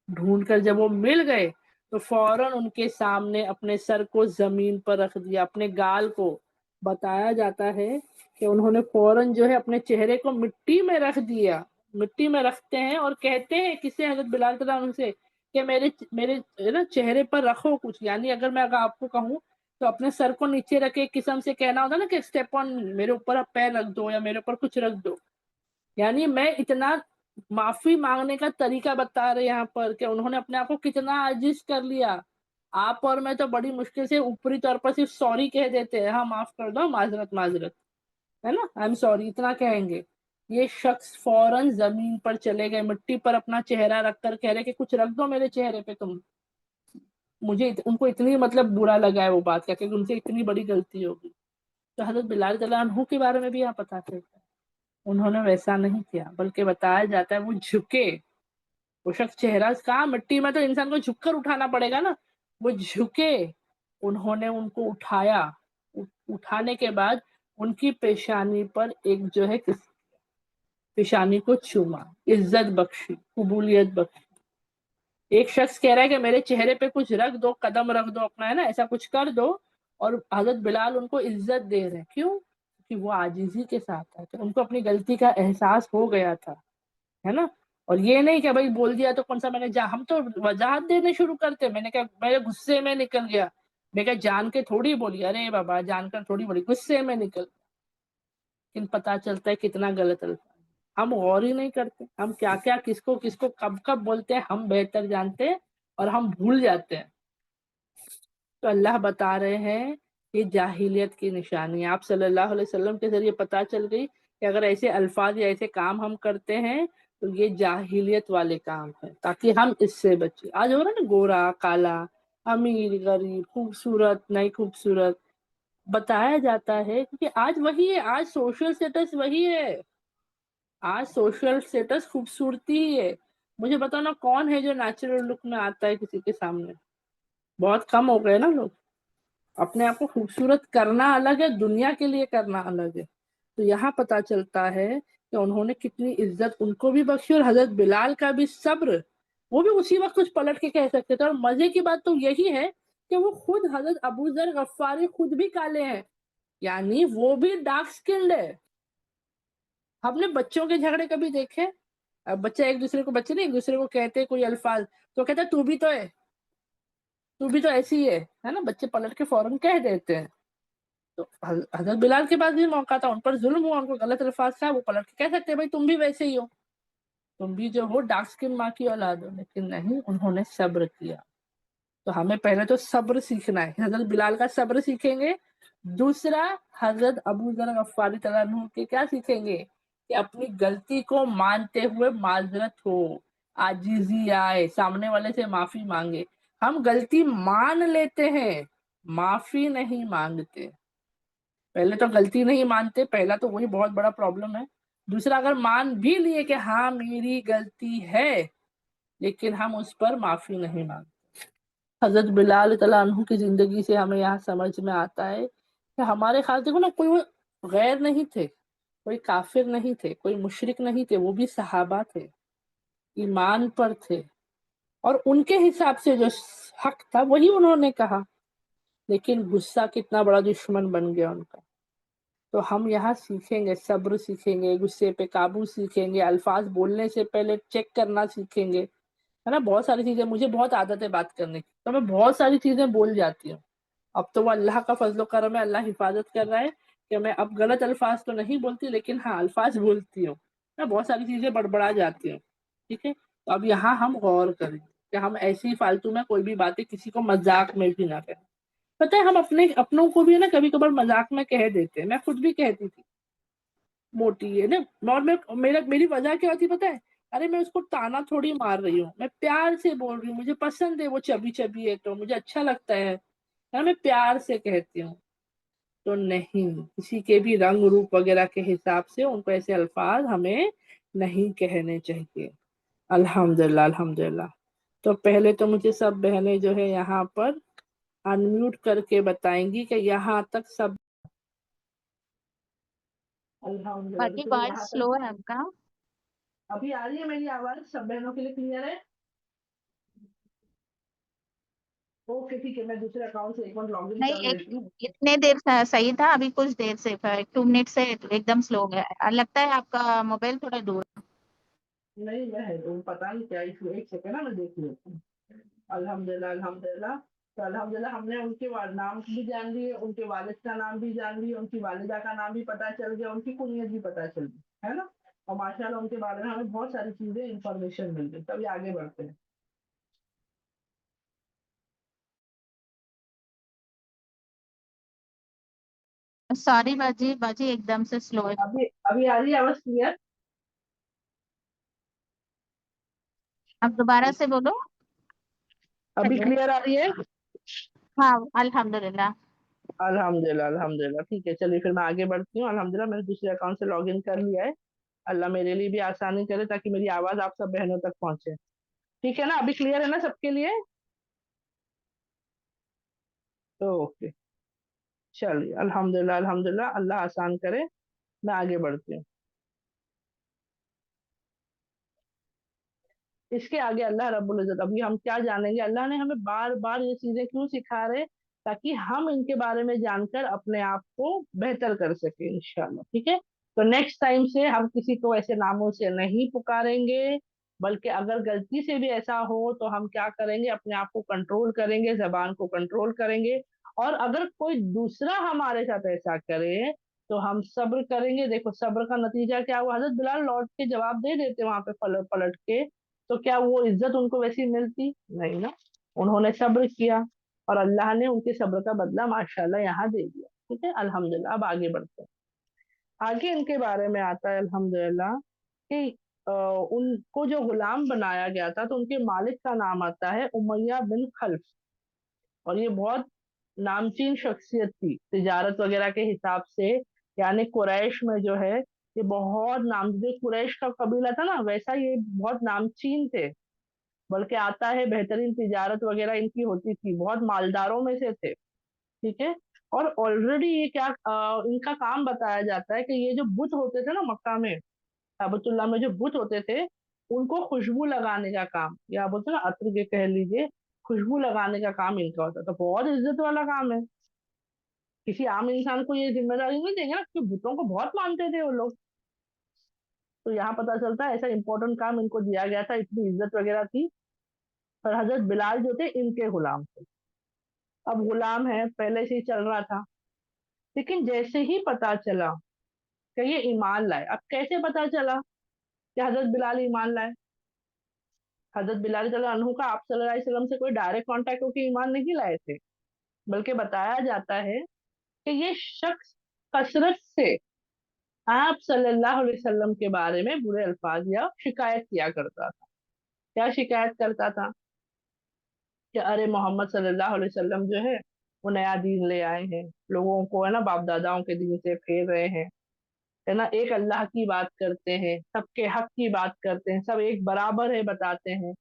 ڈھونڈ کر جب وہ مل گئے تو فوراً ان کے سامنے اپنے سر کو زمین پر رکھ دیا، اپنے گال کو، بتایا جاتا ہے کہ انہوں نے فوراً جو ہے اپنے چہرے کو مٹی میں رکھ دیا، مٹی میں رکھتے ہیں اور کہتے ہیں کسے؟ حضرت بلال رضی اللہ عنہ سے کہ میرے نا چہرے پر رکھو کچھ، یعنی اگر میں آپ کو کہوں تو اپنے سر کو نیچے رکھے، ایک قسم سے کہنا ہوتا نا کہ اسٹیپ آن، میرے اوپر آپ پیر رکھ دو یا میرے اوپر کچھ رکھ دو، یعنی میں اتنا معافی مانگنے کا طریقہ بتا رہے یہاں پر کہ انہوں نے اپنے آپ کو کتنا عاجز کر لیا۔ آپ اور میں تو بڑی مشکل سے اوپری طور پر صرف سوری کہہ دیتے ہیں، ہاں معاف کر دو، معذرت معذرت، ہے نا، آئی ایم سوری، اتنا کہیں گے۔ یہ شخص فوراً زمین پر چلے گئے، مٹی پر اپنا چہرہ رکھ کر کہہ رہے کہ کچھ رکھ دو میرے چہرے پہ، تم مجھے ان کو اتنی مطلب برا لگا ہے وہ بات کہ ان سے اتنی بڑی غلطی ہوگی۔ تو حضرت بلال رضی اللہ عنہ کے بارے میں بھی یہاں پتہ چلتا ہے، انہوں نے ویسا نہیں کیا، بلکہ بتایا جاتا ہے وہ جھکے، وہ شخص چہرہ کہاں مٹی میں تو انسان کو جھک کر اٹھانا پڑے گا نا، وہ جھکے، انہوں نے ان کو اٹھایا، اٹھانے کے بعد ان کی پیشانی پر ایک جو ہے پیشانی کو چوما، عزت بخشی، قبولیت بخشی۔ ایک شخص کہہ رہا ہے کہ میرے چہرے پہ کچھ رکھ دو، قدم رکھ دو اپنا، ہے نا، ایسا کچھ کر دو، اور حضرت بلال ان کو عزت دے رہے ہیں، کیوں؟ کہ وہ عاجزی کے ساتھ ہے، ان کو اپنی غلطی کا احساس ہو گیا تھا، ہے نا، اور یہ نہیں کہ بھائی بول دیا تو کون سا میں نے ہم تو وضاحت دینے شروع کرتے، میں نے کہا میرے غصے میں نکل گیا، میں کہا جان کے تھوڑی بولی، ارے بابا جان کر تھوڑی بولی، غصے میں نکل، لیکن پتا چلتا ہے کتنا غلط الفاظ، ہم غور ہی نہیں کرتے، ہم کیا کیا کس کو کب کب بولتے ہیں ہم بہتر جانتے ہیں، اور ہم بھول جاتے ہیں۔ تو اللہ بتا رہے ہیں یہ جاہلیت کی نشانی، آپ صلی اللہ علیہ وسلم کے ذریعے پتا چل گئی کہ اگر ایسے الفاظ یا ایسے کام ہم کرتے ہیں تو یہ جاہلیت والے کام ہیں، تاکہ ہم اس سے بچیں۔ آج ہو رہا ہے نا گورا کالا، امیر غریب، خوبصورت نہیں خوبصورت، بتایا جاتا ہے کیونکہ آج وہی ہے، آج سوشل سٹیٹس وہی ہے، آج سوشل سٹیٹس خوبصورتی ہی ہے۔ مجھے بتانا کون ہے جو نیچرل لک میں آتا ہے کسی کے سامنے؟ بہت کم ہو گئے نا لوگ، اپنے آپ کو خوبصورت کرنا الگ ہے، دنیا کے لیے کرنا الگ ہے۔ تو یہاں پتا چلتا ہے کہ انہوں نے کتنی عزت ان کو بھی بخشی، اور حضرت بلال کا بھی صبر، وہ بھی اسی وقت کچھ پلٹ کے کہہ سکتے تھے۔ اور مزے کی بات تو یہی ہے کہ وہ خود حضرت ابو ذر غفاری خود بھی کالے ہیں، یعنی وہ بھی ڈارک سکنڈ ہے۔ ہم نے بچوں کے جھگڑے کبھی دیکھے؟ بچے ایک دوسرے کو، بچے نہیں ایک دوسرے کو کہتے کوئی الفاظ تو کہتے تو بھی تو ہے، تو بھی تو ایسی ہے نا، بچے پلٹ کے فوراً کہہ دیتے ہیں۔ तो हजरत बिलाल के पास भी मौका था, उन पर जुल्म हुआ, उनको गलत अल्फाज था, वो पलट के कह सकते भाई तुम भी वैसे ही हो, तुम भी जो हो डार्क स्किन माँ की औलाद हो, लेकिन नहीं, उन्होंने सब्र किया। तो हमें पहले तो सब्र सीखना है, हजरत बिलाल का सब्र सीखेंगे। दूसरा, हजरत अबू जर गफ्फारी तआला अन्हु के क्या सीखेंगे कि अपनी गलती को मानते हुए माजरत हो, आजीजी आए, सामने वाले से माफी मांगे। हम गलती मान लेते हैं, माफी नहीं मांगते। पहले तो गलती नहीं मानते, पहला तो वही बहुत बड़ा प्रॉब्लम है। दूसरा, अगर मान भी लिए कि हाँ मेरी गलती है, लेकिन हम उस पर माफी नहीं मांगते। हजरत बिलाल तआला अन्हु की जिंदगी से हमें यहाँ समझ में आता है कि हमारे खास देखो ना, कोई वो गैर नहीं थे, कोई काफिर नहीं थे, कोई मुशरिक नहीं थे, वो भी सहाबा थे, ईमान पर थे, और उनके हिसाब से जो हक था वही उन्होंने कहा, लेकिन गुस्सा कितना बड़ा दुश्मन बन गया उनका। तो हम यहाँ सीखेंगे, सब्र सीखेंगे, गुस्से पे काबू सीखेंगे, अल्फाज बोलने से पहले चेक करना सीखेंगे, है ना। बहुत सारी चीजें, मुझे बहुत आदत है बात करने की, तो मैं बहुत सारी चीजें बोल जाती हूँ। अब तो वो अल्लाह का फजलो करम है, अल्लाह हिफाजत कर रहा है कि मैं अब गलत अल्फाज तो नहीं बोलती, लेकिन हाँ अल्फाज बोलती हूँ, मैं बहुत सारी चीजें बड़बड़ा जाती हूँ। ठीक है, तो अब यहाँ हम गौर करें कि हम ऐसी फालतू में कोई भी बातें किसी को मजाक में भी ना करें। पता है, हम अपनों को भी है ना कभी कभार मजाक में कह देते हैं, मैं खुद भी कहती थी मोटी है ना, और मेरी वजह क्या होती पता है, अरे मैं उसको ताना थोड़ी मार रही हूँ, मैं प्यार से बोल रही हूँ, मुझे पसंद है वो चबी चबी है तो मुझे अच्छा लगता है ना, मैं प्यार से कहती हूँ। तो नहीं, किसी के भी रंग रूप वगैरह के हिसाब से उनको ऐसे अल्फाज हमें नहीं कहने चाहिए। अल्हम्दुलिल्लाह, अल्हम्दुलिल्लाह। तो पहले तो मुझे सब बहनें जो है यहाँ पर अनम्यूट करके बताएंगी कि यहाँ तक सब। अल्हम्दुलिल्लाह, तो बाकी चलिए वॉइस यहाँ तक। स्लो है आपका। अभी आ रही है मेरी आवाज सब बहनों के लिए क्लियर है? ओके ठीक है, मैं दूसरे अकाउंट से एक बार लॉग इन नहीं, कर एक लेती हूँ। इतने देर सही था, अभी कुछ देर से 2 मिनट से एकदम स्लो गया है। लगता है आपका मोबाइल थोड़ा दूर। नहीं, मैं है तो पता नहीं क्या इशू है, एक सेकंड ना मैं देख लेती हूँ। अल्हम्दुलिल्लाह, अल्हम्दुलिल्लाह। तो अल्हम्दुलिल्लाह हमने उनके नाम भी जान लिए, उनके वालिद का नाम भी जान लिया, उनकी वालिदा का नाम भी पता चल गया, उनकी कुनियत भी पता चल गई, है ना। और माशाल्लाह उनके बारे में हमें बहुत सारी चीजें इंफॉर्मेशन मिल गई। तभी आगे बढ़ते हैं। सॉरी बाजी, बाजी एकदम से स्लो है। अभी अभी आ रही है आवाज क्लियर? अब दोबारा से बोलो। अभी हेलो। क्लियर आ रही है? हाँ, अल्हम्दुलिल्लाह। अल्हम्दुलिल्लाह, अल्हम्दुलिल्लाह। ठीक है, चलिए फिर मैं आगे बढ़ती हूँ। अल्हम्दुलिल्लाह मैंने दूसरे अकाउंट से लॉग इन कर लिया है। अल्लाह मेरे लिए भी आसानी करे ताकि मेरी आवाज आप सब बहनों तक पहुंचे। ठीक है ना, अभी क्लियर है ना सबके लिए? ओके, चलिए अल्हम्दुलिल्लाह, अल्हम्दुलिल्लाह, अल्लाह आसान करे। मैं आगे बढ़ती हूँ। इसके आगे अल्लाह रब्बुल इज्जत, अभी हम क्या जानेंगे, अल्लाह ने हमें बार बार ये चीजें क्यों सिखा रहे, ताकि हम इनके बारे में जानकर अपने आप को बेहतर कर सके इंशाल्लाह। ठीक है, तो नेक्स्ट टाइम से हम किसी को ऐसे नामों से नहीं पुकारेंगे, बल्कि अगर गलती से भी ऐसा हो तो हम क्या करेंगे, अपने आप को कंट्रोल करेंगे, जबान को कंट्रोल करेंगे। और अगर कोई दूसरा हमारे साथ ऐसा करे तो हम सब्र करेंगे। देखो सब्र का नतीजा क्या हुआ, हजरत बिलाल लौट के जवाब दे देते वहां पे पलट पलट के, तो क्या वो इज्जत उनको वैसी मिलती? नहीं ना। उन्होंने सब्र किया और अल्लाह ने उनके सब्र का बदला माशाल्लाह यहाँ दे दिया। ठीक है, अल्हम्दुलिल्लाह। अब आगे बढ़ते हैं। आगे इनके बारे में आता है अल्हम्दुलिल्लाह कि उनको जो गुलाम बनाया गया था तो उनके मालिक का नाम आता है उमैया बिन खल्फ। और ये बहुत नामचीन शख्सियत थी तिजारत वगैरह के हिसाब से, यानी कुरैश में जो है ये बहुत नाम, जो कुरैश का कबीला था ना वैसा ये बहुत नामचीन थे। बल्कि आता है बेहतरीन तिजारत वगैरह इनकी होती थी, बहुत मालदारों में से थे। ठीक है, और ऑलरेडी ये क्या इनका काम बताया जाता है कि ये जो बुत होते थे ना मक्का में, काबतुल्लाह में जो बुत होते थे, उनको खुशबू लगाने का काम, या बोलते ना अत्र के कह लीजिए, खुशबू लगाने का काम इनका होता था। बहुत इज्जत वाला काम है, किसी आम इंसान को ये जिम्मेदारी नहीं देंगे ना, क्योंकि बुतों को बहुत मानते थे वो लोग। तो यहाँ पता चलता है ऐसा इंपॉर्टेंट काम इनको दिया गया था, इतनी इज्जत वगैरह थी। और हजरत बिलाल जो थे इनके गुलाम थे। अब गुलाम है, पहले से ही चल रहा था, लेकिन जैसे ही पता चला कि ये ईमान लाए, अब कैसे पता चला कि हजरत बिलाल ईमान लाए? हजरत बिलाल रज़ियल्लाहु अन्हु का आप सल्लल्लाहु अलैहि वसल्लम से कोई डायरेक्ट कांटेक्ट होकर ईमान नहीं लाए थे, बल्कि बताया जाता है कि ये शख्स कसरत से आप सल्लल्लाहु अलैहि वसल्लम के बारे में बुरे अल्फाज या शिकायत किया करता था। क्या शिकायत करता था कि अरे मोहम्मद सल्लल्लाहु अलैहि वसल्लम जो है वो नया दीन ले आए हैं, लोगों को है ना बाप दादाओं के दीन से फेर रहे हैं, है ना, एक अल्लाह की बात करते हैं, सबके हक की बात करते हैं, सब एक बराबर है बताते हैं,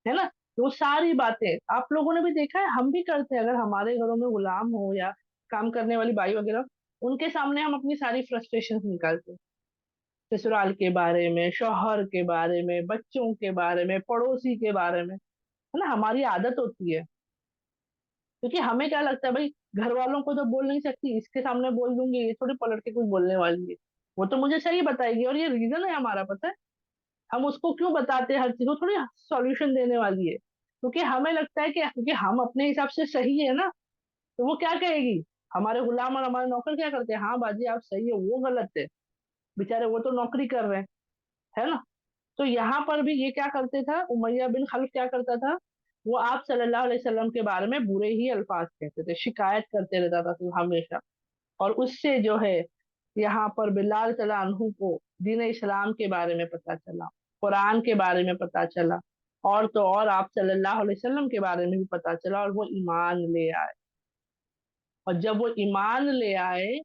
है ना। तो वो सारी बातें आप लोगों ने भी देखा है, हम भी करते हैं। अगर हमारे घरों में गुलाम हो या काम करने वाली बाई वगैरह, उनके सामने हम अपनी सारी फ्रस्ट्रेशन निकालते हैं, ससुराल के बारे में, शौहर के बारे में, बच्चों के बारे में, पड़ोसी के बारे में, है ना। हमारी आदत होती है, क्योंकि हमें क्या लगता है भाई, घर वालों को तो बोल नहीं सकती, इसके सामने बोल दूंगी ये थोड़ी पलट के कुछ बोलने वाली है, वो तो मुझे सही बताएगी, और ये रीजन है हमारा, पता है। हम उसको क्यों बताते हैं हर चीज, वो थोड़ी सॉल्यूशन देने वाली है, क्योंकि हमें लगता है कि क्योंकि हम अपने हिसाब से सही है ना, तो वो क्या कहेगी, हमारे गुलाम और हमारे नौकर क्या करते हैं, हाँ बाजी आप सही है, वो गलत है, बेचारे वो तो नौकरी कर रहे हैं, है ना। तो यहाँ पर भी ये क्या करते था, उमैया बिन खल्फ क्या करता था, वो आप सल्लल्लाहु अलैहि वसल्लम के बारे में बुरे ही अल्फाज कहते थे, शिकायत करते रहता था तो हमेशा। और उससे जो है यहाँ पर बिलाल तआला अन्हु को दीन इस्लाम के बारे में पता चला, कुरान के बारे में पता चला, और तो और आप सल्लल्लाहु अलैहि वसल्लम के बारे में भी पता चला, और वो ईमान ले आए। और जब वो ईमान ले आए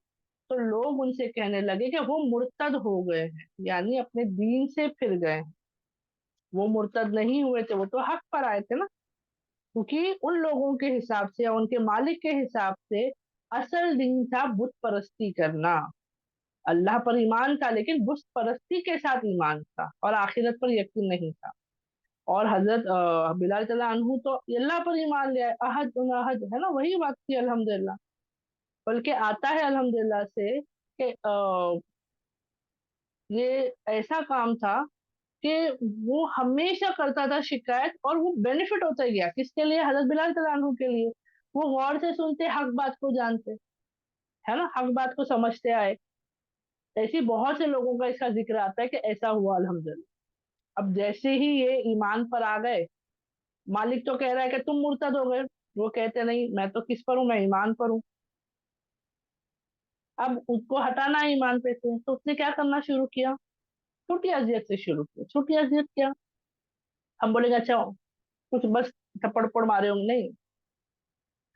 तो लोग उनसे कहने लगे कि वो मुर्तद हो गए हैं, यानी अपने दीन से फिर गए हैं। वो मुर्तद नहीं हुए थे, वो तो हक पर आए थे ना, क्योंकि उन लोगों के हिसाब से या उनके मालिक के हिसाब से असल दीन था बुत परस्ती करना। अल्लाह पर ईमान था, लेकिन बुत परस्ती के साथ ईमान था, और आखिरत पर यकीन नहीं था। और हजरत बिलाल तआला अन्हु तो अल्लाह पर ईमान ले आए, अहद उन अहद, है ना, वही बात थी अल्हम्दुलिल्लाह। बल्कि आता है अल्हम्दुलिल्लाह से कि ये ऐसा काम था कि वो हमेशा करता था शिकायत, और वो बेनिफिट होता गया किसके लिए, हजरत बिलाल तआला अन्हु के लिए। वो गौर से सुनते, हक बात को जानते, है ना, हक बात को समझते आए। ऐसी बहुत से लोगों का इसका जिक्र आता है कि ऐसा हुआ अल्हम्दुलिल्लाह। अब जैसे ही ये ईमान पर आ गए, मालिक तो कह रहा है कि तुम मुर्तद हो गए, वो कहते नहीं, मैं तो किस पर हूँ, मैं ईमान पर हूँ। अब उसको हटाना है ईमान पे से, तो उसने क्या करना शुरू किया, छोटी अजियत से शुरू किया। छोटी अजियत क्या, हम बोलेंगे अच्छा कुछ बस थप्पड़ थप्पड़ मारे होंगे, नहीं,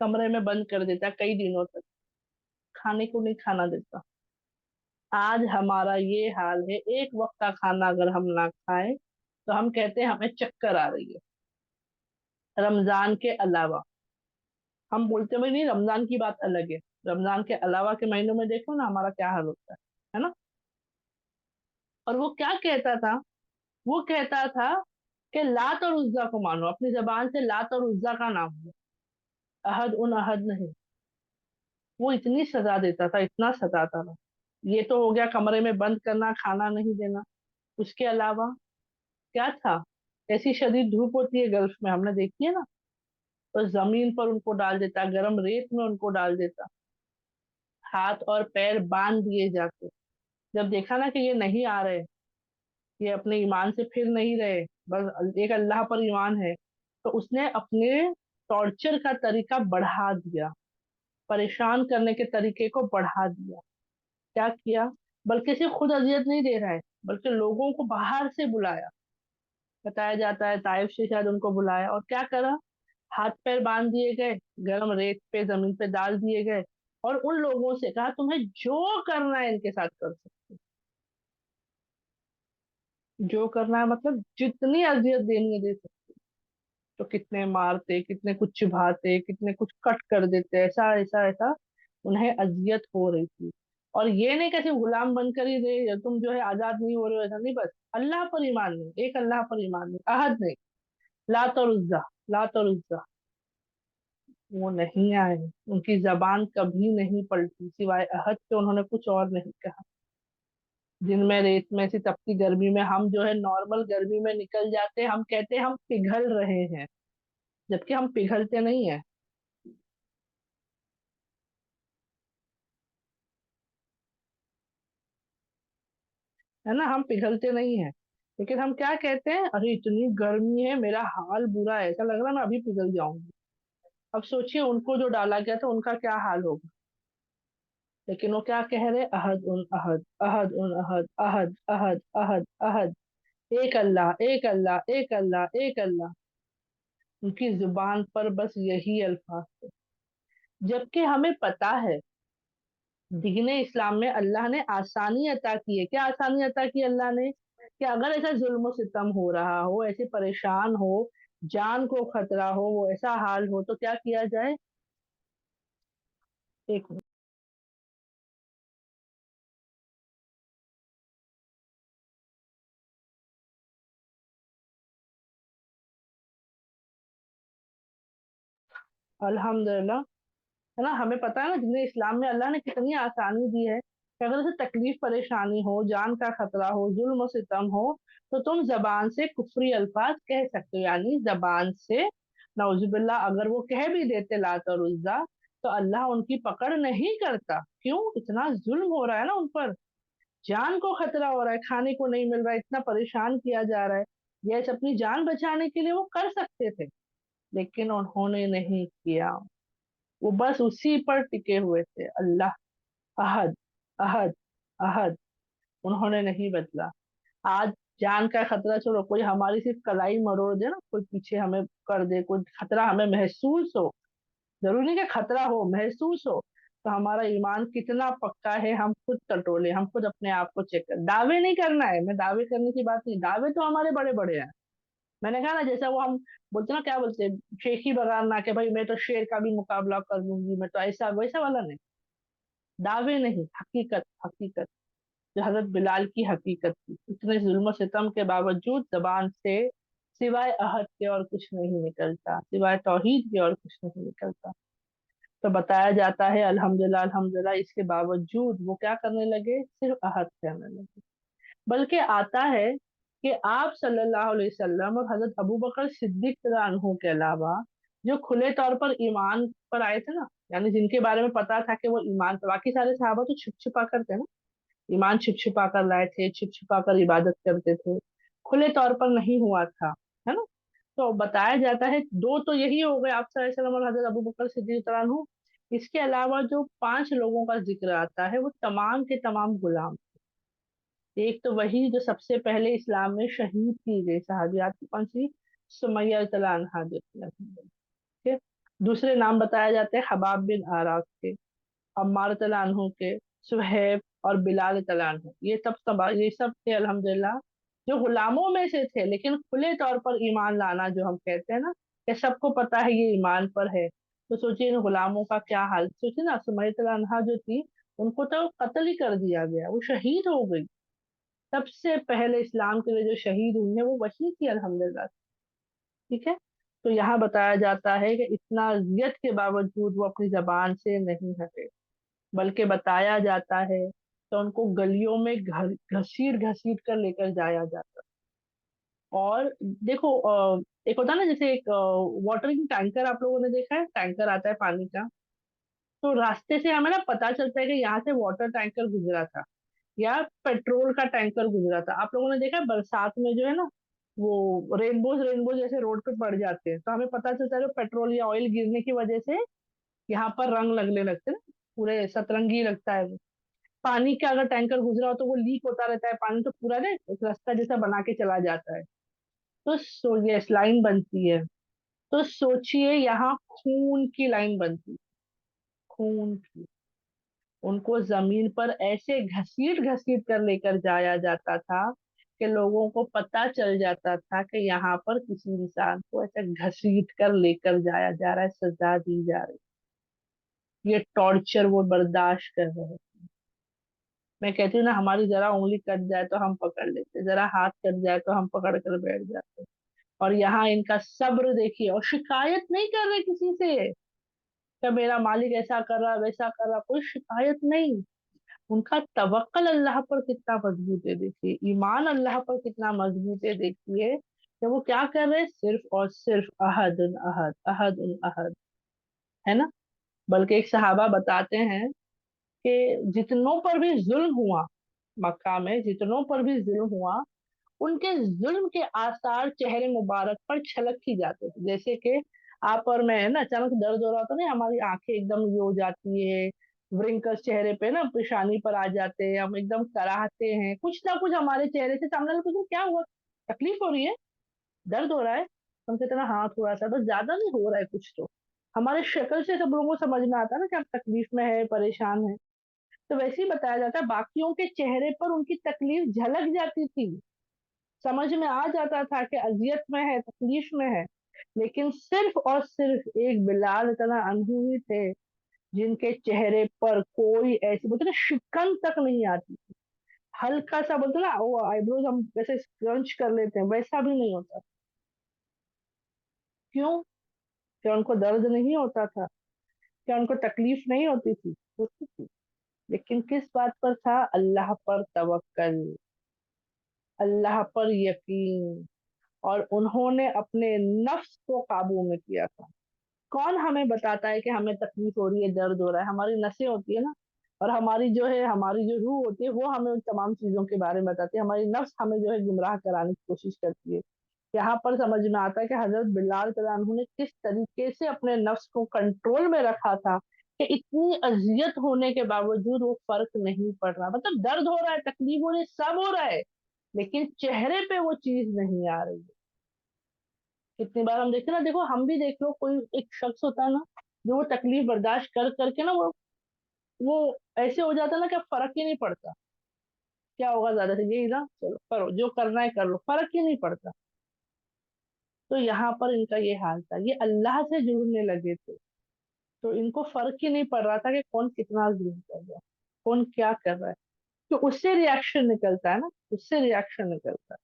कमरे में बंद कर देता कई दिनों तक, खाने को नहीं खाना देता। आज हमारा ये हाल है, एक वक्त का खाना अगर हम ना खाएं तो हम कहते हैं हमें चक्कर आ रही है। रमजान के अलावा हम बोलते हुए नहीं, रमजान की बात अलग है, रमजान के अलावा के महीनों में देखो ना हमारा क्या हाल होता है ना। और वो क्या कहता था, वो कहता था कि लात और उज्जा को मानो, अपनी जबान से लात और उज्जा का नाम लो, अहद उन अहद नहीं। वो इतनी सजा देता था, इतना सताता था। ये तो हो गया कमरे में बंद करना, खाना नहीं देना। उसके अलावा क्या था, ऐसी शदीद धूप होती है गल्फ में, हमने देखी है ना, तो जमीन पर उनको डाल देता, गर्म रेत में उनको डाल देता, हाथ और पैर बांध दिए जाते। जब देखा ना कि ये नहीं आ रहे, ये अपने ईमान से फिर नहीं रहे, बस एक अल्लाह पर ईमान है, तो उसने अपने टॉर्चर का तरीका बढ़ा दिया, परेशान करने के तरीके को बढ़ा दिया। क्या किया, बल्कि सिर्फ खुद अजियत नहीं दे रहा है, बल्कि लोगों को बाहर से बुलाया। बताया जाता है ताइफ से शायद उनको बुलाया, और क्या करा, हाथ पैर बांध दिए गए, गर्म रेत पे जमीन पे डाल दिए गए, और उन लोगों से कहा तुम्हें जो करना है इनके साथ कर सकते हो। जो करना है मतलब जितनी अजियत देनी है दे सकते। तो कितने मारते, कितने कुछ चिढ़ाते, कितने कुछ कट कर देते, ऐसा ऐसा ऐसा उन्हें अजियत हो रही थी। और ये नहीं कि सिर्फ गुलाम बनकर ही रहे या तुम जो है आजाद नहीं हो रहे हो, ऐसा नहीं, बस अल्लाह पर ईमान नहीं, एक अल्लाह पर ईमान नहीं, अहद नहीं, लात और उज्जा, लात और उज्जा, वो नहीं आए। उनकी जबान कभी नहीं पलटी, सिवाय अहद के उन्होंने कुछ और नहीं कहा। दिन में रेत में से तपती गर्मी में हम जो है नॉर्मल गर्मी में निकल जाते, हम कहते हैं हम पिघल रहे हैं, जबकि हम पिघलते नहीं है। है ना, हम पिघलते नहीं हैं, लेकिन हम क्या कहते हैं, अरे इतनी गर्मी है, मेरा हाल बुरा है, ऐसा लग रहा है मैं अभी पिघल जाऊंगी। अब सोचिए उनको जो डाला गया था उनका क्या हाल होगा। लेकिन वो क्या कह रहे, अहद उन अहद, अहद उन अहद, अहद अहद अहद अहद, एक अल्लाह एक अल्लाह एक अल्लाह एक अल्लाह। उनकी जुबान पर बस यही अल्फाज थे। जबकि हमें पता है दीन इस्लाम में अल्लाह ने आसानी अता की है। क्या आसानी अता की अल्लाह ने, कि अगर ऐसा जुल्म सितम हो रहा हो, ऐसे परेशान हो, जान को खतरा हो, वो ऐसा हाल हो, तो क्या किया जाए। एक मिनट। अल्हम्दुलिल्लाह, है ना, हमें पता है ना दीन इस्लाम में अल्लाह ने कितनी आसानी दी है कि अगर ऐसे तकलीफ परेशानी हो, जान का खतरा हो, जुल्म सितम हो, तो तुम जबान से कुफरी अल्फाज कह सकते हो, यानी जबान से नौजुबिल्ला अगर वो कह भी देते लात और उज्जा, तो अल्लाह उनकी पकड़ नहीं करता। क्यों, इतना जुल्म हो रहा है ना उन पर, जान को खतरा हो रहा है, खाने को नहीं मिल रहा है, इतना परेशान किया जा रहा है। ये अपनी जान बचाने के लिए वो कर सकते थे, लेकिन उन्होंने नहीं किया। वो बस उसी पर टिके हुए थे, अल्लाह अहद, अहद, अहद। उन्होंने नहीं बदला। आज जान का खतरा छोड़ो, कोई हमारी सिर्फ कलाई मरोड़ दे ना, कोई पीछे हमें कर दे, कोई खतरा हमें महसूस हो, जरूरी नहीं कि खतरा हो, महसूस हो, तो हमारा ईमान कितना पक्का है हम खुद टटोले, हम खुद अपने आप को चेक कर। दावे नहीं करना है, मैं दावे करने की बात नहीं, दावे तो हमारे बड़े बड़े हैं। मैंने कहा ना, जैसा वो हम बोलते ना, क्या बोलते हैं, शेख ही बगाना, के भाई मैं तो शेर का भी मुकाबला कर लूंगी, मैं तो ऐसा वैसा वाला नहीं। दावे नहीं, हकीकत, हकीकत, जो हजरत बिलाल की हकीकत थी। इतने जुल्म सितम के बावजूद जबान से सिवाय अहद के और कुछ नहीं निकलता, सिवाय तौहीद के और कुछ नहीं निकलता। तो बताया जाता है अल्हम्दुलिल्लाह, अल्हम्दुलिल्लाह, इसके बावजूद वो क्या करने लगे, सिर्फ अहद करने लगे। बल्कि आता है कि आप सल्लल्लाहु अलैहि वसल्लम और हजरत अबू बकर सिद्दीक रज़ियल्लाहु अन्हु के अलावा जो खुले तौर पर ईमान पर आए थे ना, यानी जिनके बारे में पता था कि वो ईमान पर, बाकी सारे सहाबा तो छुप छुपा कर थे ना, ईमान छिप छिपा कर लाए थे, छिप छिपा कर इबादत करते थे, खुले तौर पर नहीं हुआ था, है ना। तो बताया जाता है दो तो यही हो गए, आप सल्लल्लाहु अलैहि वसल्लम और हजरत अबू बकर सिद्दीक रज़ियल्लाहु अन्हु। इसके अलावा जो 5 लोगों का जिक्र आता है, वो तमाम के तमाम गुलाम। एक तो वही जो सबसे पहले इस्लाम में शहीद की गई सहाबियात की, कौन सी, सुमैया रज़ियल्लाहु अन्हा जो थी, ठीक है। दूसरे नाम बताए जाते हैं हबाब बिन आराफ के, अम्मार तलानहु के, सुहैब और बिलाल तलानहु, ये सब थे अल्हम्दुलिल्लाह, जो गुलामों में से थे, लेकिन खुले तौर पर ईमान लाना जो हम कहते हैं ना, कि सबको पता है ये ईमान पर है। तो सोचिए इन गुलामों का क्या हाल, सोचिए ना, सुमैया तलानहा जो थी, उनको तो कत्ल ही कर दिया गया, वो शहीद हो गई। सबसे पहले इस्लाम के लिए जो शहीद हुई है वो वही थी अल्हम्दुलिल्लाह। ठीक है। तो यहाँ बताया जाता है कि इतना अजियत के बावजूद वो अपनी जबान से नहीं हटे, बल्कि बताया जाता है तो उनको गलियों में घसीट घसीट कर लेकर जाया जाता। और देखो, एक होता है ना, जैसे एक वाटरिंग टैंकर, आप लोगों ने देखा है, टैंकर आता है पानी का, तो रास्ते से हमें ना पता चलता है कि यहाँ से वाटर टैंकर गुजरा था या पेट्रोल का टैंकर गुजरा था। आप लोगों ने देखा है बरसात में जो है ना, वो रेनबोज रेनबोज जैसे रोड पे पड़ जाते हैं, तो हमें पता चलता है कि पेट्रोल या ऑयल गिरने की वजह से यहाँ पर रंग लगने लगते हैं ना, पूरे सतरंगी लगता है वो। पानी का अगर टैंकर गुजरा हो तो वो लीक होता रहता है पानी, तो पूरा ना एक रास्ता जैसा बना के चला जाता है। तो ये लाइन बनती है। तो सोचिए यहाँ खून की लाइन बनती, खून की। उनको जमीन पर ऐसे घसीट घसीट कर लेकर जाया जाता था कि लोगों को पता चल जाता था कि यहाँ पर किसी इंसान को ऐसे घसीट कर लेकर जाया जा रहा है, सजा दी जा रही है। ये टॉर्चर वो बर्दाश्त कर रहे हैं। मैं कहती हूँ ना, हमारी जरा उंगली कट जाए तो हम पकड़ लेते, जरा हाथ कट जाए तो हम पकड़ कर बैठ जाते। और यहाँ इनका सब्र देखिए, और शिकायत नहीं कर रहे किसी से कि मेरा मालिक ऐसा कर रहा वैसा कर रहा, कोई शिकायत नहीं। उनका तवक्कल अल्लाह पर कितना मजबूत है, देखिए ईमान अल्लाह पर कितना मजबूत है, देखिए कि वो क्या कर रहे हैं, सिर्फ और सिर्फ अहद अहद, अहद अहद, है ना। बल्कि एक सहाबा बताते हैं कि जितनों पर भी जुल्म हुआ, मक्का में जितनों पर भी जुल्म हुआ, उनके जुल्म के आसार चेहरे मुबारक पर छलक ही जाते थे। जैसे कि आप और मैं है ना, अचानक दर्द हो रहा होता ना, हमारी आंखें एकदम ये हो जाती है, व्रिंकल्स चेहरे पे ना पेशानी पर आ जाते हैं, हम एकदम कराहते हैं, कुछ ना कुछ हमारे चेहरे से। सामने वाले पूछे क्या हुआ, तकलीफ हो रही है, दर्द हो रहा है, हम कहते हैं ना हाँ थोड़ा सा, बस ज्यादा नहीं हो रहा है कुछ तो। हमारे शक्ल से सब लोगों को समझ में आता है ना कि आप तकलीफ में है, परेशान है। तो वैसे ही बताया जाता है, बाकियों के चेहरे पर उनकी तकलीफ झलक जाती थी, समझ में आ जाता था कि अजियत में है, तकलीफ में है। लेकिन सिर्फ और सिर्फ एक बिलाल इतना अनहु ही थे जिनके चेहरे पर कोई ऐसी बोलते ना शिकन तक नहीं आती। हल्का सा बोलते ना वो आईब्रोज हम वैसे क्रंच कर लेते हैं, वैसा भी नहीं होता। क्यों? क्या उनको दर्द नहीं होता था? क्या उनको तकलीफ नहीं होती थी? होती थी। लेकिन किस बात पर था? अल्लाह पर तवक्कल, अल्लाह पर यकीन। और उन्होंने अपने नफ्स को काबू में किया था। कौन हमें बताता है कि हमें तकलीफ हो रही है, दर्द हो रहा है? हमारी नसें होती है ना, और हमारी जो है, हमारी जो रूह होती है, वो हमें उन तमाम चीजों के बारे में बताती है। हमारी नफ्स हमें जो है गुमराह कराने की कोशिश करती है। यहाँ पर समझ में आता है कि हजरत बिलाल तआला ने किस तरीके से अपने नफ्स को कंट्रोल में रखा था कि इतनी अजियत होने के बावजूद वो फर्क नहीं पड़ रहा। मतलब दर्द हो रहा है, तकलीफ हो रही है, सब हो रहा है, लेकिन चेहरे पे वो चीज नहीं आ रही है। कितनी बार हम देखते हैं ना, देखो हम भी देख लो, कोई एक शख्स होता है ना जो वो तकलीफ बर्दाश्त कर करके ना वो ऐसे हो जाता है ना कि अब फर्क ही नहीं पड़ता। क्या होगा, ज्यादा से यही ना, चलो करो जो करना है कर लो, फर्क ही नहीं पड़ता। तो यहाँ पर इनका ये हाल था, ये अल्लाह से जुड़ने लगे थे, तो इनको फर्क ही नहीं पड़ रहा था कि कौन कितना जुल्म कर रहा है, कौन क्या कर रहा है। तो उससे रिएक्शन निकलता है ना, उससे रिएक्शन निकलता है।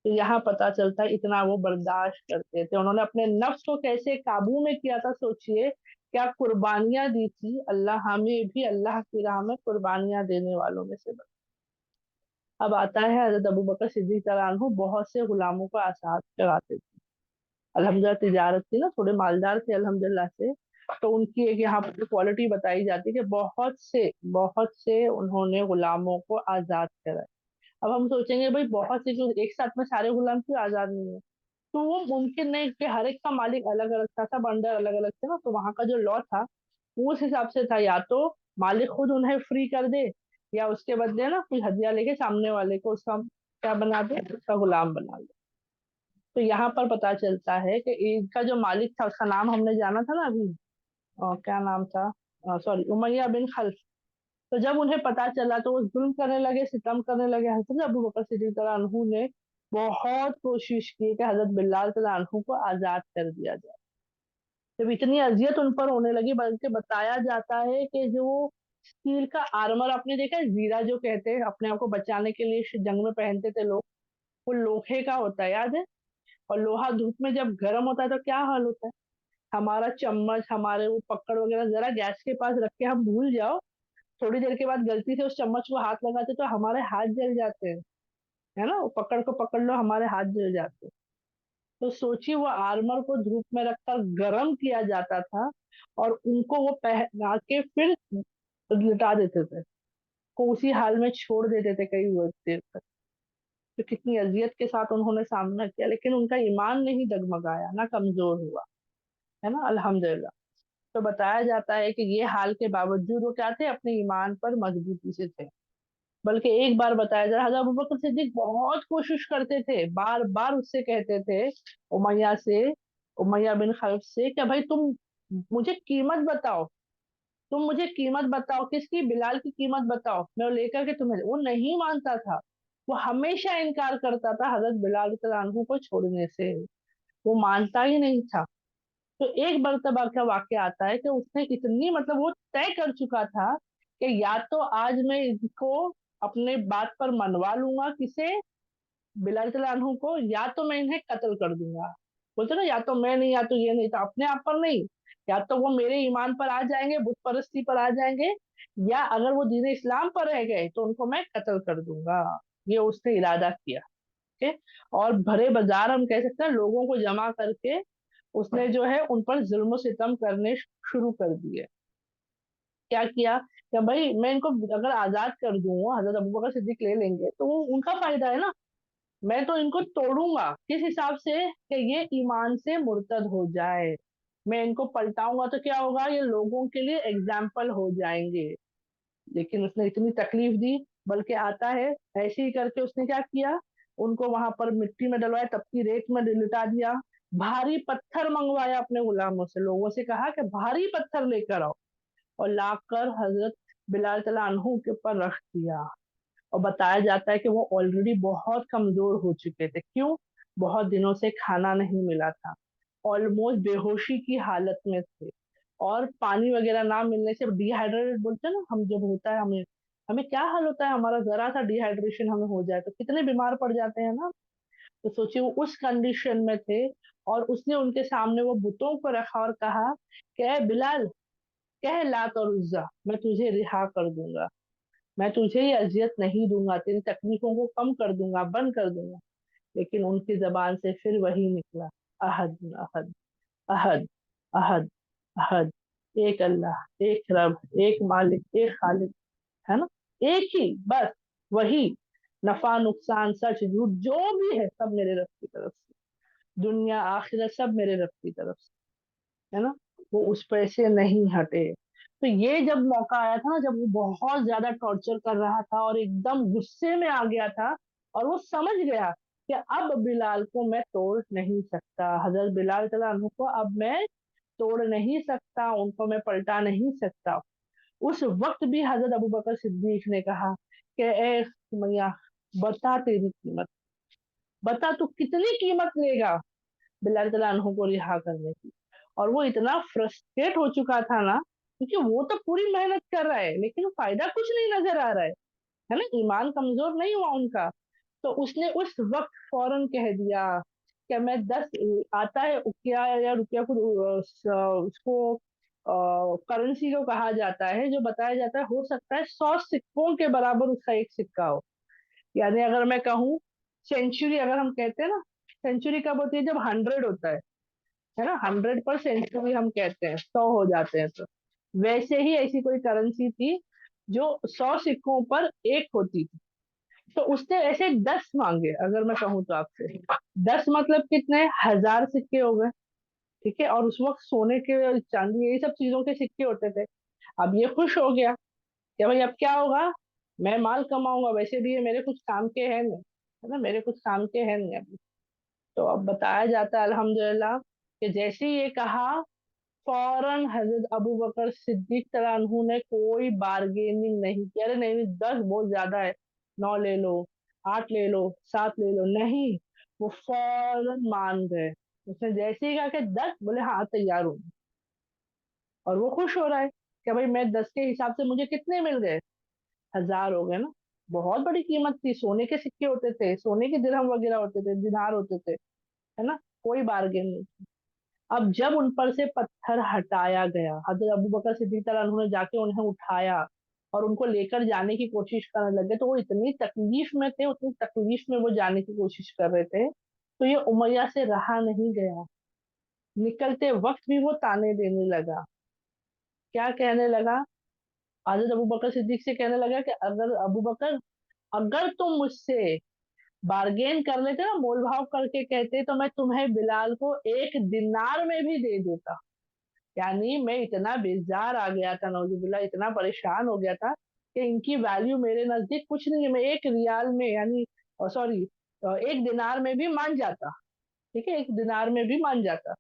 तो यहाँ पता चलता है इतना वो बर्दाश्त करते थे, उन्होंने अपने नफ्स को कैसे काबू में किया था। सोचिए क्या कुर्बानियां दी थी। अल्लाह हमें भी अल्लाह की राह में कुर्बानियां देने वालों में से बना। अब आता है हजरत अबू बकर सिद्दीक रज़ियल्लाहु अन्हु बहुत से गुलामों को आजाद कराते थे। अल्हम्दुलिल्लाह तिजारत थी ना, थोड़े मालदार थे अल्हम्दुलिल्लाह से। तो उनकी एक यहाँ पर क्वालिटी बताई जाती है कि बहुत से उन्होंने गुलामों को आजाद कराया। अब हम सोचेंगे भाई बहुत से क्यों, एक साथ में सारे गुलाम क्यों आजाद नहीं है? तो वो मुमकिन नहीं कि हर एक का मालिक अलग अलग था, सब अंडर अलग अलग थे ना, तो वहां का जो लॉ था वो उस हिसाब से था, या तो मालिक खुद उन्हें फ्री कर दे, या उसके बदले ना कोई हदिया लेके सामने वाले को उसका क्या बना दे, उसका गुलाम बना दे। तो यहाँ पर पता चलता है कि इनका जो मालिक था उसका नाम हमने जाना था ना अभी, क्या नाम था, सॉरी, उमैया बिन खल्फ। तो जब उन्हें पता चला तो वो जुल्म करने लगे, सितम करने लगे। हजरत अबू बकर सिद्दीक तआला अन्हु ने बहुत कोशिश की कि हजरत बिलाल तआला अन्हु को आजाद कर दिया जाए। जब इतनी अजियत उन पर होने लगी, बल्कि बताया जाता है कि जो स्टील का आर्मर आपने देखा है, जीरा जो कहते हैं अपने आप को बचाने के लिए जंग में पहनते थे लोग, वो लोहे का होता है, याद है? और लोहा धूप में जब गर्म होता है तो क्या हाल होता है। हमारा चम्मच, हमारे वो पकड़ वगैरह जरा गैस के पास रख के हम भूल जाओ, थोड़ी देर के बाद गलती से उस चम्मच को हाथ लगाते तो हमारे हाथ जल जाते हैं, है ना? वो पकड़ को पकड़ लो, हमारे हाथ जल जाते हैं। तो सोचिए वो आर्मर को धूप में रखकर गर्म किया जाता था, और उनको वो पहना के फिर लिटा देते थे, को उसी हाल में छोड़ देते थे कई देर तक। तो कितनी अजियत के साथ उन्होंने सामना किया, लेकिन उनका ईमान नहीं डगमगाया, ना कमजोर हुआ, है ना, अल्हम्दुलिल्लाह। तो बताया जाता है कि ये हाल के बावजूद वो क्या थे, अपने ईमान पर मजबूती से थे। बल्कि एक बार बताया जा रहा है, हज़रत अबू बकर सिद्दीक बहुत कोशिश करते थे, बार बार उससे कहते थे, उमैया से, उमैया बिन खल्फ से, कि भाई तुम मुझे कीमत बताओ, तुम मुझे कीमत बताओ, किसकी? बिलाल की कीमत बताओ, मैं वो लेकर के तुम्हें। वो नहीं मानता था, वो हमेशा इनकार करता था हजरत बिलाल रज़ियल्लाहु अन्हु को छोड़ने से, वो मानता ही नहीं था। तो एक मर्तबा का वाकया आता है कि उसने इतनी, मतलब वो तय कर चुका था कि या तो आज मैं इनको अपने बात पर मनवा लूंगा, किसे? बिलाल रज़ियल्लाहु अन्हु को, या तो मैं इन्हें कत्ल कर दूंगा। बोलते ना, या तो मैं नहीं, या तो ये नहीं, तो अपने आप पर नहीं, या तो वो मेरे ईमान पर आ जाएंगे, बुत परस्ती पर आ जाएंगे, या अगर वो दीन इस्लाम पर रह गए तो उनको मैं कत्ल कर दूंगा। ये उसने इरादा किया। ठीक है? और भरे बाजार हम कह सकते हैं, लोगों को जमा करके उसने जो है उन पर जुल्म सितम करने शुरू कर दिए। क्या किया कि भाई मैं इनको अगर आजाद कर दूं, हजरत अबू बकर सिद्दीक ले लेंगे तो वो उनका फायदा है ना, मैं तो इनको तोड़ूंगा किस हिसाब से कि ये ईमान से मुर्तद हो जाए, मैं इनको पलटाऊंगा तो क्या होगा, ये लोगों के लिए एग्जाम्पल हो जाएंगे। लेकिन उसने इतनी तकलीफ दी, बल्कि आता है ऐसे ही करके उसने क्या किया, उनको वहां पर मिट्टी में डलवाया, तपती रेत में लिटा दिया, भारी पत्थर मंगवाया अपने गुलामों से, लोगों से कहा कि भारी पत्थर लेकर आओ, और लाकर हजरत बिलाल तआला अन्हु के ऊपर रख दिया। और बताया जाता है कि वो ऑलरेडी बहुत कमजोर हो चुके थे, क्यों, बहुत दिनों से खाना नहीं मिला था, ऑलमोस्ट बेहोशी की हालत में थे, और पानी वगैरह ना मिलने से डिहाइड्रेटेड बोलते हैं ना हम, जब होता है हमें, हमें क्या हाल होता है, हमारा जरा सा डिहाइड्रेशन हमें हो जाए तो कितने बीमार पड़ जाते हैं ना। तो सोचिए वो उस कंडीशन में थे, और उसने उनके सामने वो बुतों को रखा और कहा कि "ए बिलाल, कह लात और उज्जा, मैं तुझे रिहा कर दूंगा, मैं तुझे ये अजियत नहीं दूंगा, तेरी तकलीफों को कम कर दूंगा, बंद कर दूंगा"। लेकिन उनकी जबान से फिर वही निकला, अहद अहद, अहद अहद अहद, एक अल्लाह, एक रब, एक मालिक, एक खालिक, है ना, एक ही बस, वही, नफा नुकसान सच झूठ जो भी है सब मेरे रब की तरफ से, दुनिया आखिरत सब मेरे रब की तरफ से, है ना, वो उस पर से नहीं हटे। तो ये जब मौका आया था ना, जब वो बहुत ज्यादा टॉर्चर कर रहा था और एकदम गुस्से में आ गया था, और वो समझ गया कि अब बिलाल को मैं तोड़ नहीं सकता, हजरत बिलाल तआला अन्हु को अब मैं तोड़ नहीं सकता, उनको मैं पलटा नहीं सकता, उस वक्त भी हजरत अबू बकर सिद्दीक ने कहा कि ए सुमैया, बता तेरी कीमत, बता तू कितनी कीमत लेगा बिलाल तआला अन्हु को रिहा करने की। और वो इतना फ्रस्ट्रेट हो चुका था ना, क्योंकि वो तो पूरी मेहनत कर रहा है लेकिन फायदा कुछ नहीं नजर आ रहा है ना, ईमान कमजोर नहीं हुआ उनका। तो उसने उस वक्त फौरन कह दिया कि मैं 10, आता है उकिया या रुपया को, उसको करेंसी को कहा जाता है, जो बताया जाता है हो सकता है 100 सिक्कों के बराबर उसका एक सिक्का हो। यानी अगर मैं कहूँ सेंचुरी, अगर हम कहते हैं ना, सेंचुरी कब होती है, जब 100 होता है ना, 100 पर सेंचुरी हम कहते हैं, 100 हो जाते हैं तो, वैसे ही ऐसी कोई करेंसी थी जो 100 सिक्कों पर एक होती थी। तो उसने ऐसे 10 मांगे, अगर मैं कहूँ तो आपसे, 10 मतलब कितने, 1000 सिक्के हो गए, ठीक है, और उस वक्त सोने के चांदी यही सब चीजों के सिक्के होते थे। अब ये खुश हो गया कि भाई अब क्या होगा, मैं माल कमाऊंगा, वैसे भी ये मेरे कुछ काम के हैं नहीं, है ना, मेरे कुछ काम के हैं नहीं अभी। तो अब बताया जाता है अल्हम्दुलिल्लाह कि जैसे ही ये कहा, फौरन हजरत अबू बकर सिद्दीक तआला अन्हु ने कोई बार्गेनिंग नहीं की, अरे नहीं नहीं, 10 बहुत ज्यादा है, 9 ले लो, 8 ले लो, 7 ले लो, नहीं, वो फौरन मान गए। उसने जैसे ही कहा कि 10, बोले हाँ तैयार हूँ, और वो खुश हो रहा है कि भाई मैं 10 के हिसाब से मुझे कितने मिल गए, 1000 हो गए ना, बहुत बड़ी कीमत थी, सोने के सिक्के होते थे, सोने के दिरहम वगैरह होते थे, दिनार होते थे, है ना, कोई बार्गेन नहीं। अब जब उन पर से पत्थर हटाया गया, हजरत अबू बकर सिद्दीक तआला अन्हु ने जाके उन्हें उठाया और उनको लेकर जाने की कोशिश करने लगे, तो वो इतनी तकलीफ में थे, उतनी तकलीफ में वो जाने की कोशिश कर रहे थे, तो ये उमैया से रहा नहीं गया, निकलते वक्त भी वो ताने देने लगा। क्या कहने लगा, हजरत अबू बकर सिद्दीक से कहने लगा कि अगर अबू बकर, अगर तुम मुझसे बार्गेन कर लेते ना, मोल भाव करके कहते, तो मैं तुम्हें बिलाल को 1 दिनार में भी दे देता। यानी मैं इतना बेजार आ गया था, नौजुबिल्ला, इतना परेशान हो गया था कि इनकी वैल्यू मेरे नजदीक कुछ नहीं है, मैं 1 रियाल में, यानी सॉरी, 1 दिनार में भी मान जाता, ठीक है, 1 दिनार में भी मान जाता।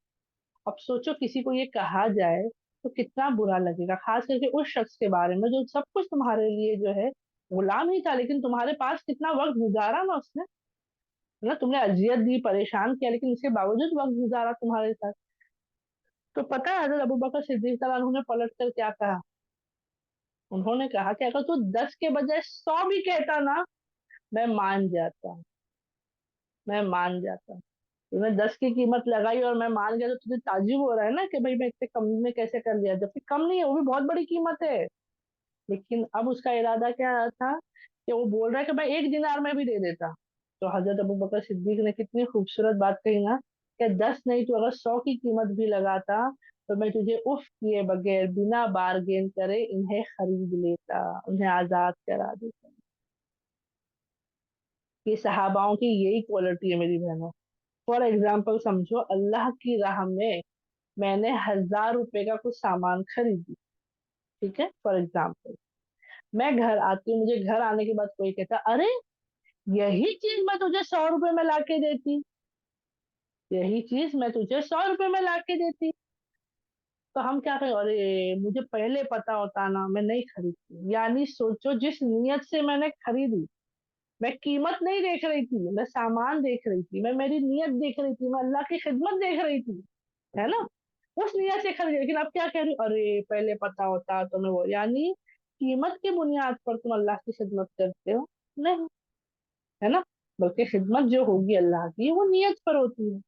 अब सोचो किसी को ये कहा जाए तो कितना बुरा लगेगा, खास करके उस शख्स के बारे में जो सब कुछ तुम्हारे लिए जो है गुलाम ही था, लेकिन तुम्हारे पास कितना वक्त गुजारा ना उसने, है ना, तुमने अजियत दी, परेशान किया, लेकिन इसके बावजूद वक्त गुजारा तुम्हारे साथ। तो पता है हजरत अबू बकर सिद्दीक तआला अन्हु ने पलट कर क्या कहा, उन्होंने कहा कि अगर तू 10 के बजाय 100 भी कहता ना, मैं मान जाता, मैं मान जाता। तूने 10 की कीमत लगाई और मैं मान गया, तो तुझे ताज्जुब हो रहा है ना कि भाई मैं इतने कम में कैसे कर लिया, जबकि कम नहीं है, वो भी बहुत बड़ी कीमत है। लेकिन अब उसका इरादा क्या था कि वो बोल रहा है कि भाई 1 दिनार में भी दे देता। तो हजरत अबू बकर सिद्दीक ने कितनी खूबसूरत बात कही ना, कि 10 नहीं तो अगर 100 की कीमत भी लगाता, तो मैं तुझे उफ किए बगैर बिना बार्गेन करे इन्हें खरीद लेता, उन्हें आजाद करा देता। ये सहाबाओं की यही क्वालिटी है मेरी बहनों। फॉर एग्जाम्पल समझो, अल्लाह की राह में मैंने 1,000 रुपए का कुछ सामान खरीदी, ठीक है, फॉर एग्जाम्पल। मैं घर आती हूँ, मुझे घर आने के बाद कोई कहता अरे यही चीज मैं तुझे 100 रुपए में ला के देती, यही चीज मैं तुझे 100 रुपए में ला के देती। तो हम क्या कहें, अरे मुझे पहले पता होता ना, मैं नहीं खरीदती। यानी सोचो, जिस नियत से मैंने खरीदी, मैं कीमत नहीं देख रही थी, मैं सामान देख रही थी, मैं मेरी नियत देख रही थी, मैं अल्लाह की खिदमत देख रही थी, है ना, उस नियत से खरीदी। लेकिन अब क्या कह रही हूँ, अरे पहले पता होता तो मैं वो, यानी कीमत की बुनियाद पर तुम अल्लाह की खिदमत करते हो, नहीं, है ना, बल्कि खिदमत जो होगी अल्लाह की वो नियत पर होती है।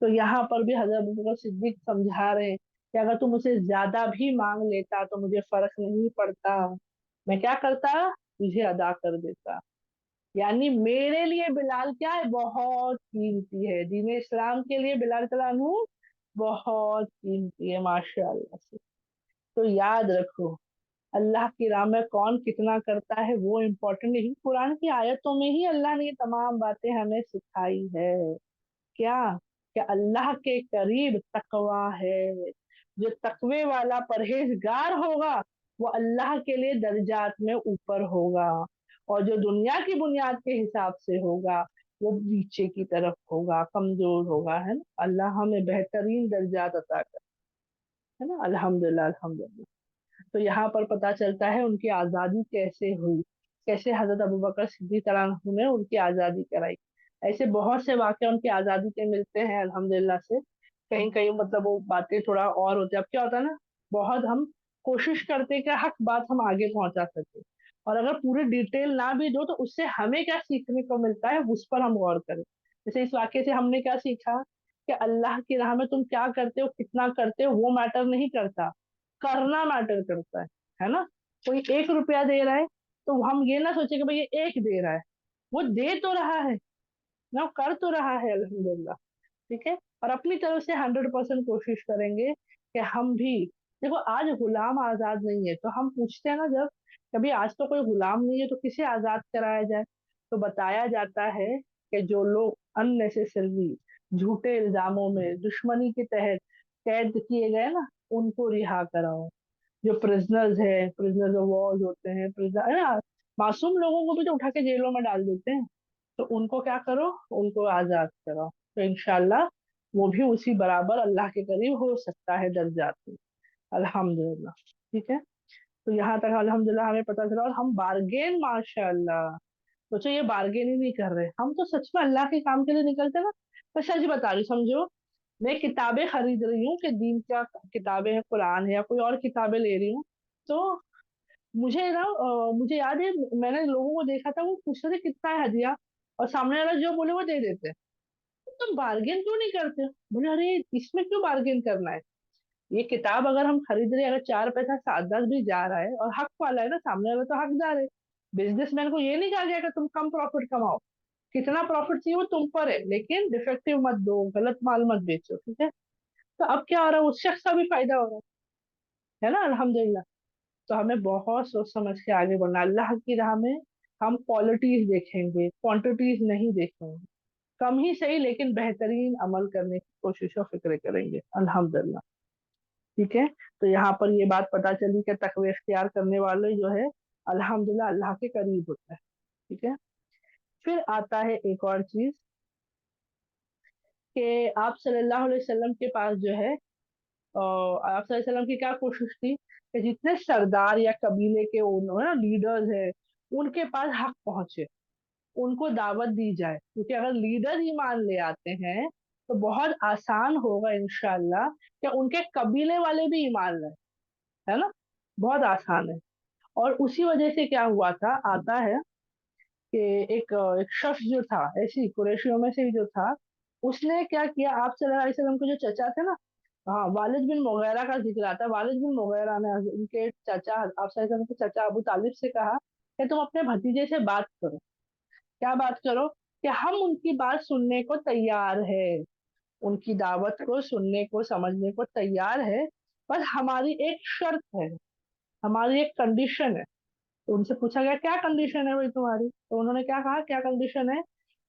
तो यहाँ पर भी हजरत अबू बकर सिद्दीक समझा रहे हैं कि अगर तुम मुझसे ज्यादा भी मांग लेता तो मुझे फर्क नहीं पड़ता, मैं क्या करता, तुझे अदा कर देता। यानी मेरे लिए बिलाल क्या है, बहुत कीमती है, दीन इस्लाम के लिए बिलाल तआला बहुत कीमती है, माशाअल्लाह से। तो याद रखो, अल्लाह की राह में कौन कितना करता है वो इम्पोर्टेंट नहीं, कुरान की आयतों में ही अल्लाह ने ये तमाम बातें हमें सिखाई है। क्या, क्या अल्लाह के करीब तकवा है, जो तकवे वाला परहेजगार होगा वो अल्लाह के लिए दर्जात में ऊपर होगा, और जो दुनिया की बुनियाद के हिसाब से होगा वो नीचे की तरफ होगा, कमजोर होगा, है ना। अल्लाह हमें बेहतरीन दर्जात अता कर, है ना, अल्हम्दुलिल्लाह अल्हम्दुलिल्लाह। तो यहाँ पर पता चलता है उनकी आजादी कैसे हुई, कैसे हजरत अबू बकर सिद्दीक रज़ियल्लाहु ने उनकी आजादी कराई। ऐसे बहुत से वाक़े उनकी आजादी के मिलते हैं अल्हम्दुलिल्लाह से। कहीं कहीं मतलब वो बातें थोड़ा और होते हैं। अब क्या होता है ना, बहुत हम कोशिश करते हैं कि हक बात हम आगे पहुंचा सके, और अगर पूरी डिटेल ना भी दो तो उससे हमें क्या सीखने को मिलता है उस पर हम गौर करें। जैसे इस वाक्य से हमने क्या सीखा कि अल्लाह की राह में तुम क्या करते हो, कितना करते हो, वो मैटर नहीं करता, करना मैटर करता है ना। कोई 1 रुपया दे रहा है तो हम ये ना सोचे कि भाई ये एक दे रहा है, वो दे तो रहा है ना, वो कर तो रहा है अल्हम्दुलिल्लाह, ठीक है। और अपनी तरफ से 100% कोशिश करेंगे कि हम भी, देखो आज गुलाम आजाद नहीं है तो हम पूछते हैं ना, जब कभी आज तो कोई गुलाम नहीं है तो किसे आजाद कराया जाए, तो बताया जाता है कि जो लोग अननेसेसरली झूठे इल्जामों में दुश्मनी के तहत कैद किए गए ना, उनको रिहा कराओ। जो प्रिजनर्स है, प्रिजनर्स ऑफ वॉर होते हैं, प्रिजनर है ना, मासूम लोगों को भी तो उठा के जेलों में डाल देते हैं, तो उनको क्या करो, उनको आजाद करो, तो इंशाल्लाह वो भी उसी बराबर अल्लाह के करीब हो सकता है दर्जात में, अल्हम्दुलिल्लाह, ठीक है। तो यहाँ तक अल्हम्दुलिल्लाह हमें पता चला, और हम बार्गेन माशाल्लाह, सोचो ये बार्गेन ही नहीं कर रहे हम, तो सच में अल्लाह के काम के लिए निकलते ना। मैं सच बता रही हूँ, समझो मैं किताबें खरीद रही हूँ कि दीन क्या किताबें हैं, कुरान है या कोई और किताबें ले रही हूँ, तो मुझे ना मुझे याद है मैंने लोगों को देखा था, वो पूछ रहे थे कितना है हदिया, और सामने वाला जो बोले वो दे देते। तुम बार्गेन क्यों नहीं करते हो? बोले अरे इसमें क्यों बार्गेन करना है, ये किताब अगर हम खरीद रहे हैं, अगर 4 पैसा 7-10 भी जा रहा है और हक वाला है ना, सामने वाला तो हकदार है। बिजनेसमैन को ये नहीं कहा गया कि तुम कम प्रॉफिट कमाओ, कितना प्रॉफिट चाहिए वो तुम पर है, लेकिन डिफेक्टिव मत दो, गलत माल मत बेचो, ठीक है। तो अब क्या हो रहा है, उस शख्स का भी फायदा हो रहा है ना, अल्हम्दुलिल्लाह। तो हमें बहुत सोच समझ के आगे बढ़ना, अल्लाह की राह में हम क्वालिटीज देखेंगे, क्वांटिटीज नहीं देखेंगे, कम ही सही लेकिन बेहतरीन अमल करने की कोशिश और फिक्र करेंगे, अल्हम्दुलिल्लाह, ठीक है। तो यहाँ पर ये बात पता चली कि तकवा इख्तियार करने वाले जो है अल्हम्दुलिल्लाह अल्लाह के करीब होता है, ठीक है। फिर आता है एक और चीज कि आप सल्लल्लाहु अलैहि वसल्लम के पास जो है, आप सल्लल्लाहु अलैहि वसल्लम की क्या कोशिश थी कि जितने सरदार या कबीले के ना लीडर्स है, उनके पास हक पहुंचे, उनको दावत दी जाए, क्योंकि अगर लीडर ईमान ले आते हैं तो बहुत आसान होगा इंशाल्लाह कि उनके कबीले वाले भी ईमान लाए, है ना, बहुत आसान है। और उसी वजह से क्या हुआ था, आता है कि एक शख्स जो था ऐसी कुरैशियों में से ही जो था, उसने क्या किया, आप सल्लल्लाहु अलैहि वसल्लम के जो चचा थे ना, हाँ वालिद बिन मुगैरा का जिक्र आता है, वालिद बिन मुगैरा ने उनके चाचा आप सल्लल्लाहु अलैहि वसल्लम के चाचा अबू तालिब से कहा कि तुम अपने भतीजे से बात करो, क्या बात करो, कि हम उनकी बात सुनने को तैयार है। उनकी दावत को सुनने को समझने को तैयार है, पर हमारी एक शर्त है, हमारी एक कंडीशन है। तो उनसे पूछा गया क्या कंडीशन है भाई तुम्हारी, तो उन्होंने क्या कहा, क्या कंडीशन है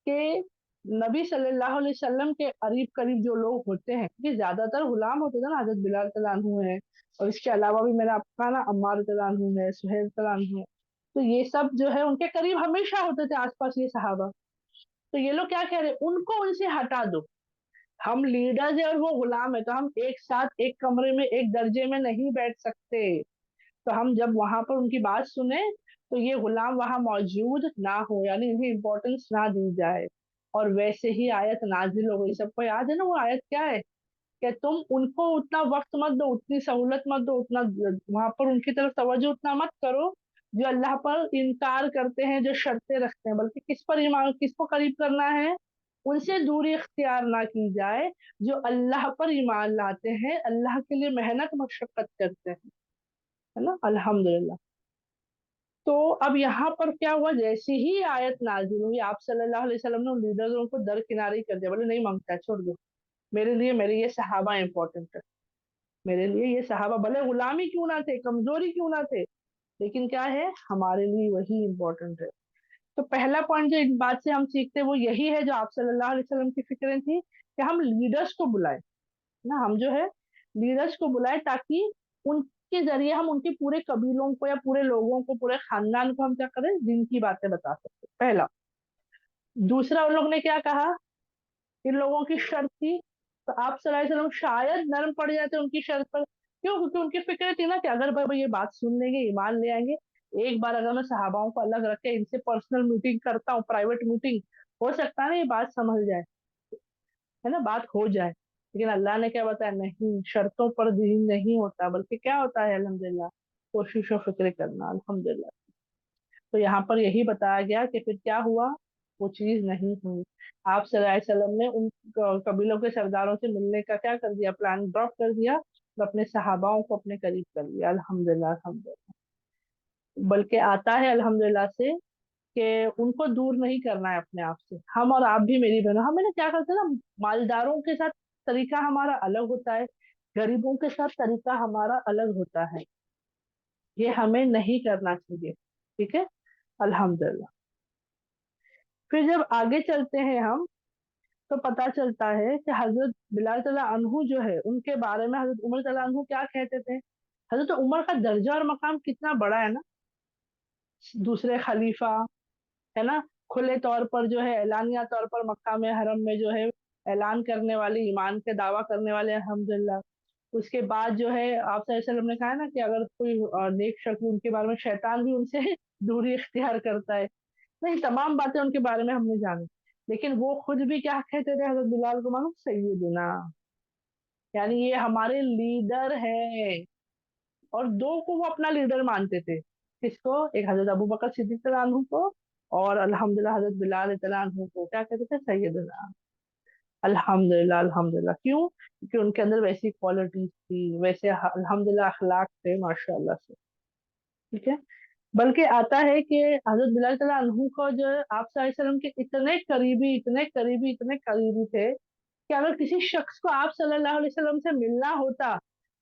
कि नबी सल्लल्लाहु अलैहि वसल्लम के करीब करीब जो लोग होते हैं, क्योंकि ज्यादातर गुलाम होते थे ना, हजरत बिलाल तलानहू है, और इसके अलावा भी मैंने आपको कहा ना अम्मार तलानहू है, सुहेल तलानहू है, तो ये सब जो है उनके करीब हमेशा होते थे आसपास ये सहाबा। तो ये लोग क्या कह रहे हैं, उनको उनसे हटा दो, हम लीडर्स है और वो गुलाम है, तो हम एक साथ एक कमरे में एक दर्जे में नहीं बैठ सकते। तो हम जब वहां पर उनकी बात सुने तो ये गुलाम वहां मौजूद ना हो, यानी इन्हें इम्पोर्टेंस ना दी जाए। और वैसे ही आयत नाजिल हो गई, सबको याद है ना वो आयत क्या है, कि तुम उनको उतना वक्त मत दो, उतनी सहूलत मत दो, उतना वहां पर उनकी तरफ तवज्जो उतना मत करो जो अल्लाह पर इनकार करते हैं, जो शर्तें रखते हैं, बल्कि किस पर ईमान, किसको करीब करना है, उनसे दूरी इख्तियार ना की जाए जो अल्लाह पर ईमान लाते हैं, अल्लाह के लिए मेहनत मशक्कत करते हैं, है ना, अल्हम्दुलिल्लाह। तो अब यहाँ पर क्या हुआ, जैसे ही आयत नाजिल हुई आप सल्लल्लाहु अलैहि वसल्लम ने उन लीडर्स को दरकिनारी कर दिया, बोले नहीं मांगता है, छोड़ दो, मेरे लिए मेरे ये सहाबा इंपॉर्टेंट है, मेरे लिए ये सहाबा भले गुलामी क्यों ना थे, कमजोरी क्यों ना थे, लेकिन क्या है, हमारे लिए वही इंपॉर्टेंट है। तो पहला पॉइंट जो इस बात से हम सीखते हैं वो यही है, जो आप सल्लल्लाहु अलैहि वसल्लम की फिक्रें थी, कि हम लीडर्स को बुलाएं ना, हम जो है लीडर्स को बुलाएं, ताकि उनके जरिए हम उनके पूरे कबीलों को या पूरे लोगों को, पूरे खानदान को हम क्या करें, दिन की बातें बता सकते, पहला। दूसरा, उन लोग ने क्या कहा, इन लोगों की शर्त थी, तो आप सल्लल्लाहु अलैहि वसल्लम शायद नरम पड़ जाते उनकी शर्त पर, क्यों, क्योंकि उनकी फिक्र थी ना कि अगर भाई ये बात सुन लेंगे, ईमान ले आएंगे, एक बार अगर मैं सहाबाओं को अलग रख के इनसे पर्सनल मीटिंग करता हूँ, प्राइवेट मीटिंग, हो सकता है ना ये बात समझ जाए, है ना, बात हो जाए। लेकिन अल्लाह ने क्या बताया, नहीं, शर्तों पर दीन नहीं होता, बल्कि क्या होता है, अल्हम्दुलिल्लाह, कोशिश और फिक्र करना, अल्हम्दुलिल्लाह। तो यहाँ पर यही बताया गया कि फिर क्या हुआ, वो चीज नहीं हुई। आप सल्लल्लाहु अलैहि वसल्लम ने उन कबीलों के सरदारों से मिलने का क्या कर दिया, प्लान ड्रॉप कर दिया, और अपने सहाबाओं को अपने करीब कर लिया, अल्हम्दुलिल्लाह, अल्हम्दुलिल्लाह। बल्कि आता है अल्हम्दुलिल्लाह से कि उनको दूर नहीं करना है अपने आप से। हम और आप भी मेरी बहनों, हम है ना क्या करते हैं ना, मालदारों के साथ तरीका हमारा अलग होता है, गरीबों के साथ तरीका हमारा अलग होता है, ये हमें नहीं करना चाहिए, ठीक है, अल्हम्दुलिल्लाह। फिर जब आगे चलते हैं हम, तो पता चलता है कि हजरत बिलाल तला अनहु जो है, उनके बारे में हजरत उमर तला अनहु क्या कहते थे। हजरत उमर का दर्जा और मकाम कितना बड़ा है ना, दूसरे खलीफा, है ना, खुले तौर पर जो है, ऐलानिया तौर पर मक्का में हरम में जो है ऐलान करने वाले, ईमान के दावा करने वाले, अल्हम्दुलिल्लाह। उसके बाद जो है आप सल्लल्लाहु अलैहि वसल्लम ने कहा है ना कि अगर कोई नेक शख्स, उनके बारे में शैतान भी उनसे दूरी इख्तियार करता है, नहीं, तमाम बातें उनके बारे में हमने जानी। लेकिन वो खुद भी क्या कहते थे हजरत बिलाल को, मानो सैयदना, यानी ये हमारे लीडर है। और दो को वो अपना लीडर मानते थे, किसको, एक हजरत अबू बकर सिद्दीक तआला अन्हु को, और अल्हम्दुलिल्लाह हजरत बिलाल तआला अन्हु को क्या कहते थे, सैयदना। अल्हम्दुलिल्लाह, अल्हम्दुलिल्लाह, क्यों, क्योंकि उनके अंदर वैसी क्वालिटीज थी, वैसे अल्हम्दुलिल्लाह अखलाक थे माशाल्लाह से, ठीक है। बल्कि आता है कि हजरत बिलाल तआला अन्हु को जो है, आप सल्लल्लाहु अलैहि वसल्लम के इतने करीबी, इतने करीबी, इतने करीबी थे कि अगर किसी शख्स को आप सल्लल्लाहु अलैहि वसल्लम से मिलना होता,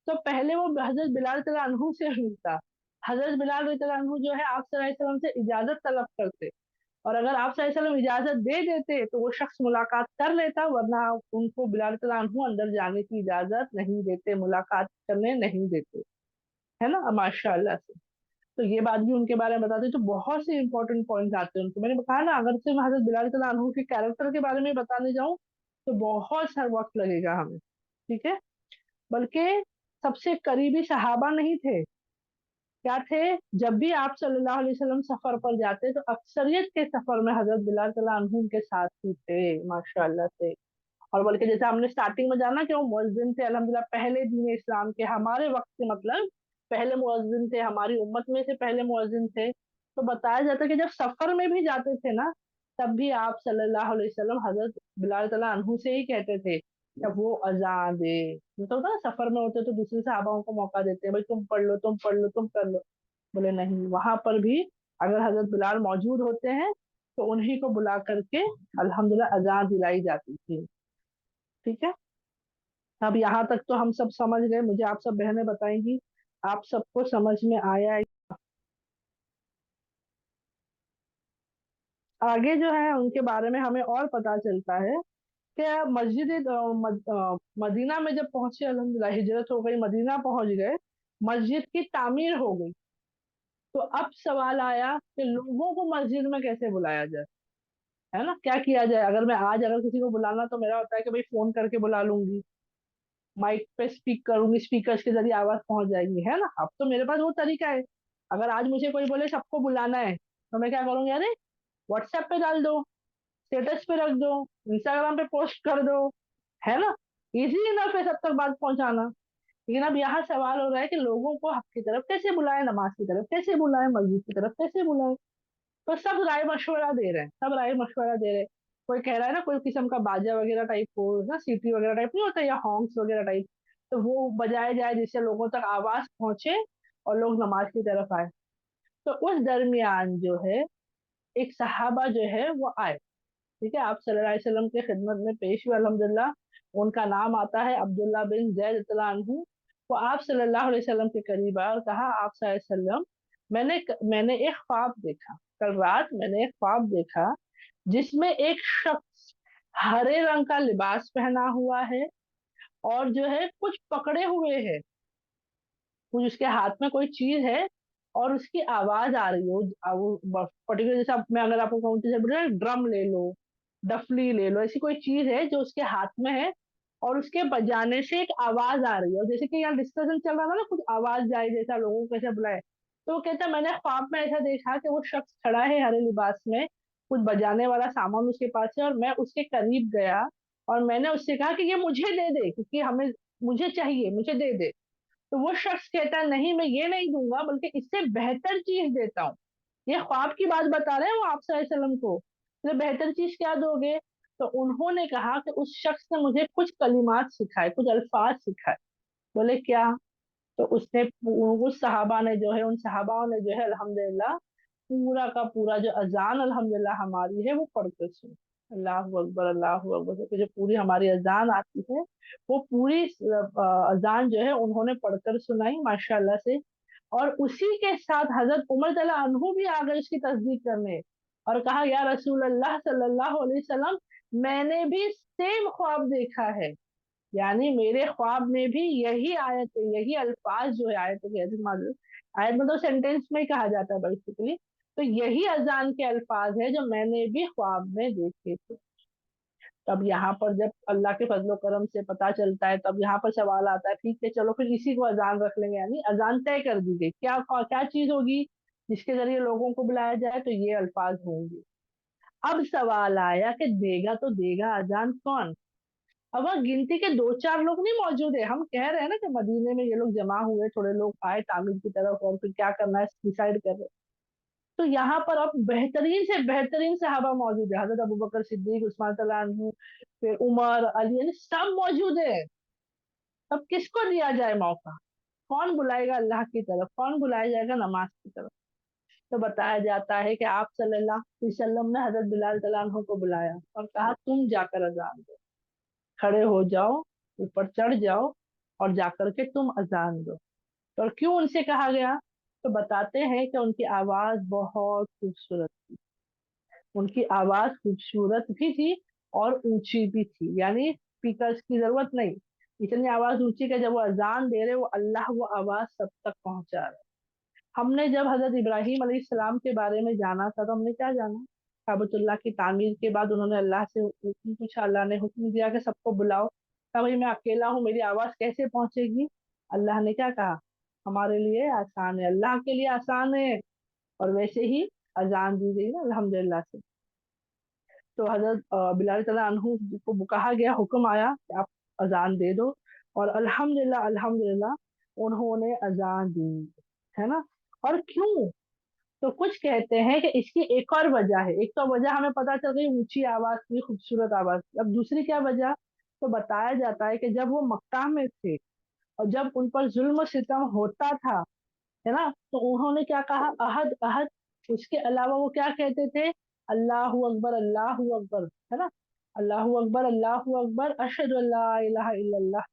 तो पहले वो हजरत बिलाल तआला अन्हु से मिलता। हजरत बिलाल तआला अन्हु जो है आप सल्लल्लाहु अलैहि वसल्लम से इजाजत तलब करते, और अगर आप सल्लल्लाहु अलैहि वसल्लम इजाजत दे देते तो वो शख्स मुलाकात कर लेता, वरना उनको बिलाल तआला अन्हु अंदर जाने की इजाजत नहीं देते, मुलाकात करने नहीं देते, है ना, माशाअल्लाह से। तो ये बात भी उनके बारे में बताते हैं, तो बहुत से इंपॉर्टेंट पॉइंट्स आते हैं उनके। मैंने कहा ना, अगर से मैं हजरत बिलाल तआला अन्हु के कैरेक्टर के बारे में बताने जाऊं तो बहुत सारा वक्त लगेगा हमें, ठीक है। बल्कि सबसे करीबी सहाबा नहीं थे, क्या थे, जब भी आप सल्लल्लाहु अलैहि वसल्लम सफर पर जाते तो अक्सरियत के सफर में हजरत बिलाल तआला अन्हु के साथ ही थे, माशाअल्लाह से। और बल्कि जैसे हमने स्टार्टिंग में जाना कि वो मुअज्जिन थे, अल्हम्दुलिल्लाह, पहले दीन इस्लाम के, हमारे वक्त के मतलब पहले मुअज्जिन थे, हमारी उम्मत में से पहले मुअज्जिन थे। तो बताया जाता है कि जब सफर में भी जाते थे ना, तब भी आप सल्लल्लाहु अलैहि वसल्लम हजरत बिलाल तआला अन्हु से ही कहते थे कि वो अजान दे। मतलब होता है ना, सफर में होते तो दूसरे सहाबाओं को मौका देते हैं, भाई तुम पढ़ लो, तुम पढ़ लो, तुम कर लो, बोले नहीं, वहां पर भी अगर हजरत बिलाल मौजूद होते हैं तो उन्हीं को बुला करके अल्हम्दुलिल्लाह अजान दिलाई जाती थी, ठीक है। अब यहाँ तक तो हम सब समझ गए, मुझे आप सब बहनें बताएंगी आप सबको समझ में आया है? आगे जो है उनके बारे में हमें और पता चलता है कि मदीना में जब पहुंचे, अल्हम्दुलिल्लाह हिजरत हो गई, मदीना पहुंच गए, मस्जिद की तामीर हो गई। तो अब सवाल आया कि लोगों को मस्जिद में कैसे बुलाया जाए, है ना, क्या किया जाए। अगर मैं आज अगर किसी को बुलाना तो मेरा होता है कि भाई फोन करके बुला लूंगी, माइक पे स्पीक करूंगी, स्पीकर के जरिए आवाज पहुंच जाएगी, है ना। अब तो मेरे पास वो तरीका है। अगर आज मुझे कोई बोले सबको बुलाना है तो मैं क्या करूंगी, अरे व्हाट्सएप पे डाल दो, स्टेटस पे रख दो, इंस्टाग्राम पे पोस्ट कर दो, है ना। इजी इनफ है सब तक बात पहुंचाना। लेकिन अब यहाँ सवाल हो रहा है कि लोगों को हक की तरफ कैसे बुलाएं, नमाज की तरफ कैसे बुलाएं, मस्जिद की तरफ कैसे बुलाएं। तो सब राय मशवरा दे रहे हैं, सब राय मशवरा दे रहे हैं। कोई कह रहा है ना कोई किस्म का बाजा वगैरह टाइप हो ना, सीटी वगैरह टाइप नहीं होता, या हॉर्न्स वगैरह टाइप, तो वो बजाया जाए जिससे लोगों तक आवाज पहुंचे और लोग नमाज की तरफ आए। तो उस दरमियान जो है एक सहाबा जो है वो आए, ठीक है, आप सल्लल्लाहु अलैहि वसल्लम के खिदमत में पेश हुए, अल्हम्दुलिल्लाह। उनका नाम आता है अब्दुल्ला बिन जैद रदियल्लाहु अन्हु। वो आप सल्लल्लाहु अलैहि वसल्लम के करीब आए और कहा, आप सल्लल्लाहु अलैहि वसल्लम, मैंने मैंने एक ख्वाब देखा, कल रात मैंने एक ख्वाब देखा जिसमें एक शख्स हरे रंग का लिबास पहना हुआ है और जो है कुछ पकड़े हुए है, कुछ उसके हाथ में कोई चीज है और उसकी आवाज आ रही है। वो पर्टिकुलर, जैसे मैं अगर आपको कहूँ जैसे ड्रम ले लो, डफली ले लो, ऐसी कोई चीज है जो उसके हाथ में है और उसके बजाने से एक आवाज आ रही है। और जैसे कि यहाँ डिस्कशन चल रहा था ना, कुछ आवाज जाए जैसा, लोगों को कैसे बुलाए। तो वो कहता है मैंने ख्वाब में ऐसा देखा कि वो शख्स खड़ा है हरे लिबास में, कुछ बजाने वाला सामान उसके पास है, और मैं उसके करीब गया और मैंने उससे कहा कि ये मुझे दे दे, क्योंकि हमें, मुझे चाहिए, मुझे दे दे। तो वो शख्स कहता है नहीं, मैं ये नहीं दूंगा, बल्कि इससे बेहतर चीज देता हूँ। ये ख्वाब की बात बता रहे हैं वो आप सल्लल्लाहु अलैहि वसल्लम को, तो बेहतर चीज क्या दोगे। तो उन्होंने कहा कि उस शख्स ने मुझे कुछ कलिमात सिखाए, कुछ अल्फाज सिखाए। बोले क्या। तो उसने, उस सहाबा ने जो है, उन सहाबाओं ने जो है अल्हम्दुलिल्लाह पूरा का पूरा जो अजान अल्हम्दुलिल्लाह हमारी है वो पढ़ के सुनी। अल्लाह अकबर, अल्लाह अकबर, तो जो पूरी हमारी अजान आती है वो पूरी अजान जो है उन्होंने पढ़कर सुनाई माशाल्लाह से। और उसी के साथ हजरत उमर तला अनहु भी आ गए उसकी तस्दीक करने और कहा, या रसूल अल्लाह सल्लल्लाहु अलैहि वसल्लम, मैंने भी सेम ख्वाब देखा है। यानी मेरे ख्वाब में भी यही आयत, यही अल्फाज जो है, आयत के आयत मतलब सेंटेंस में ही कहा जाता है बेसिकली, तो यही अजान के अल्फाज है जो मैंने भी ख्वाब में देखे थे। तब यहाँ पर जब अल्लाह के फजलो करम से पता चलता है, तब यहाँ पर सवाल आता है, ठीक है चलो फिर इसी को अजान रख लेंगे। यानी अजान तय कर दी गई, क्या क्या चीज होगी जिसके जरिए लोगों को बुलाया जाए, तो ये अल्फाज होंगे। अब सवाल आया कि देगा तो देगा अजान कौन। अब वहाँ गिनती के दो चार लोग नहीं मौजूद है, हम कह रहे हैं ना कि मदीने में ये लोग जमा हुए, थोड़े लोग आए तामीर की तरफ और फिर क्या करना है डिसाइड कर रहे। तो यहाँ पर अब बेहतरीन से बेहतरीन सहाबा मौजूद है, हजरत अबू बकर सिद्दीक, उस्मान तआला अन्हु, फिर उमर, अली, यानी सब मौजूद है। अब किसको दिया जाए मौका, कौन बुलाएगा अल्लाह की तरफ, कौन बुलाया जाएगा नमाज की तरफ। तो बताया जाता है कि आप सल्लल्लाहु अलैहि वसल्लम ने हजरत बिलाल तआला अन्हु को बुलाया और कहा, तुम जाकर अजान दो, खड़े हो जाओ, ऊपर चढ़ जाओ और जाकर के तुम अजान दो। और क्यों उनसे कहा गया, तो बताते हैं कि उनकी आवाज बहुत खूबसूरत, उनकी आवाज खूबसूरत भी थी और ऊंची भी थी। यानी स्पीकर्स की जरूरत नहीं, इतनी आवाज ऊंची कि जब वो अजान दे रहे वो अल्लाह वो आवाज सब तक पहुंचा रहे। हमने जब हजरत इब्राहिम अलैहिस्सलाम के बारे में जाना था तो हमने क्या जाना, काबतुल्लाह की तामीर के बाद उन्होंने अल्लाह से हुक्म पूछा, अल्लाह ने हुक्म दिया कि सबको बुलाओ। कहा भाई मैं अकेला हूँ, मेरी आवाज कैसे पहुंचेगी। अल्लाह ने क्या कहा, हमारे लिए आसान है, अल्लाह के लिए आसान है। और वैसे ही अजान दी गई ना अल्हम्दुलिल्लाह से। तो हजरत बिलाल तआला अन्हु को कहा गया, हुक्म आया कि आप अजान दे दो। और अल्हम्दुलिल्लाह अल्हम्दुलिल्लाह उन्होंने अजान दी, है ना। और क्यों, तो कुछ कहते हैं कि इसकी एक और वजह है। एक तो वजह हमें पता चल गई ऊंची आवाज की, खूबसूरत आवाज की, अब दूसरी क्या वजह। तो बताया जाता है कि जब वो मक्का में थे और जब उन पर जुल्म सितम होता था, है ना, तो उन्होंने क्या कहा, अहद अहद। उसके अलावा वो क्या कहते थे, अल्लाहू अकबर, अल्लाहू अकबर, है ना, अल्लाहू अकबर, अल्लाहू अकबर, अशहदु अल्ला इलाहा इल्लल्लाह।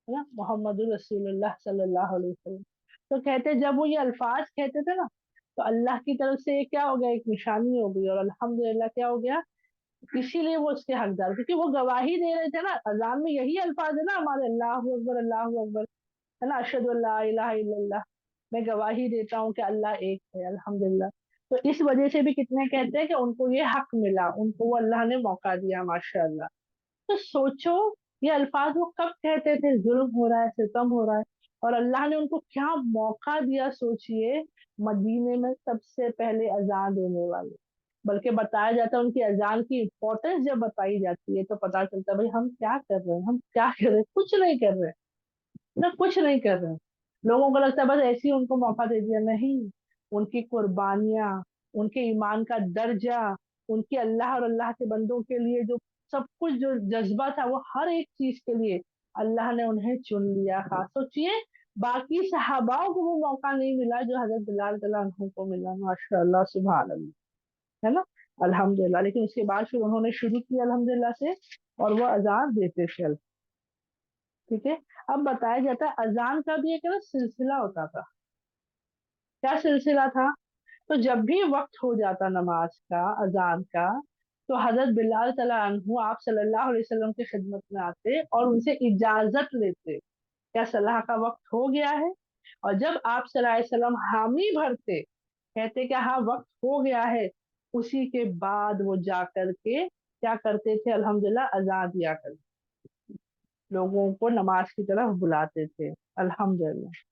है ना, मोहम्मद रसूलुल्लाह सल्लल्लाहु अलैहि वसल्लम। तो कहते जब वो ये अल्फाज कहते थे ना, तो अल्लाह की तरफ से ये क्या हो गया, एक निशानी हो गई, और अल्हम्दुलिल्लाह क्या हो गया, इसीलिए वो उसके हकदार, क्योंकि वो गवाही दे रहे थे ना, अजान में यही अल्फाज है ना हमारे, अल्लाहू अकबर, है ना, अशहदु अल्ला इलाहा इल्लल्लाह, मैं गवाही देता हूँ कि अल्लाह एक है, अल्हम्दुलिल्लाह। तो इस वजह से भी कितने कहते हैं कि उनको ये हक मिला, उनको वो अल्लाह ने मौका दिया, माशाअल्लाह। तो सोचो, ये अल्फाज वो कब कहते थे, जुल्म हो रहा है, सितम हो रहा है, और अल्लाह ने उनको क्या मौका दिया, सोचिए, मदीने में सबसे पहले अजान देने वाले। बल्कि बताया जाता है उनकी अजान की इम्पोर्टेंस जब बताई जाती है तो पता चलता है भाई हम क्या कर रहे हैं, हम क्या कर रहे हैं, कुछ नहीं कर रहे हैं ना, कुछ नहीं कर रहे हैं। लोगों को लगता है बस ऐसे ही उनको मौका दे दिया, नहीं, उनकी कुर्बानियां, उनके ईमान का दर्जा, उनके अल्लाह और अल्लाह के बंदों के लिए जो सब कुछ जो जज्बा था, वो हर एक चीज के लिए अल्लाह ने उन्हें चुन लिया। खास सोचिए, बाकी सहाबाओं को वो मौका नहीं मिला जो हजरत बिलाल रज़ियल्लाहु अन्हु को मिला, माशाअल्लाह सुभान अल्लाह, है ना, अल्हम्दुलिल्लाह। लेकिन उसके बाद फिर उन्होंने शुरू किया अल्हम्दुलिल्लाह से, और वो अजान देते थे। ठीक है। अब बताया जाता है अजान का भी एक ना सिलसिला होता था। क्या सिलसिला था? तो जब भी वक्त हो जाता नमाज का, अजान का, तो हजरत बिलाल तआला अन्हु आप सल्लल्लाहु अलैहि वसल्लम की खिदमत में आते और उनसे इजाजत लेते, क्या सलाह का वक्त हो गया है? और जब आप सल्लल्लाहु अलैहि वसल्लम हामी भरते, कहते कि हाँ वक्त हो गया है, उसी के बाद वो जा करके क्या करते थे, अल्हम्दुलिल्लाह अजान दिया करते, लोगों को नमाज की तरफ बुलाते थे, अल्हम्दुलिल्लाह।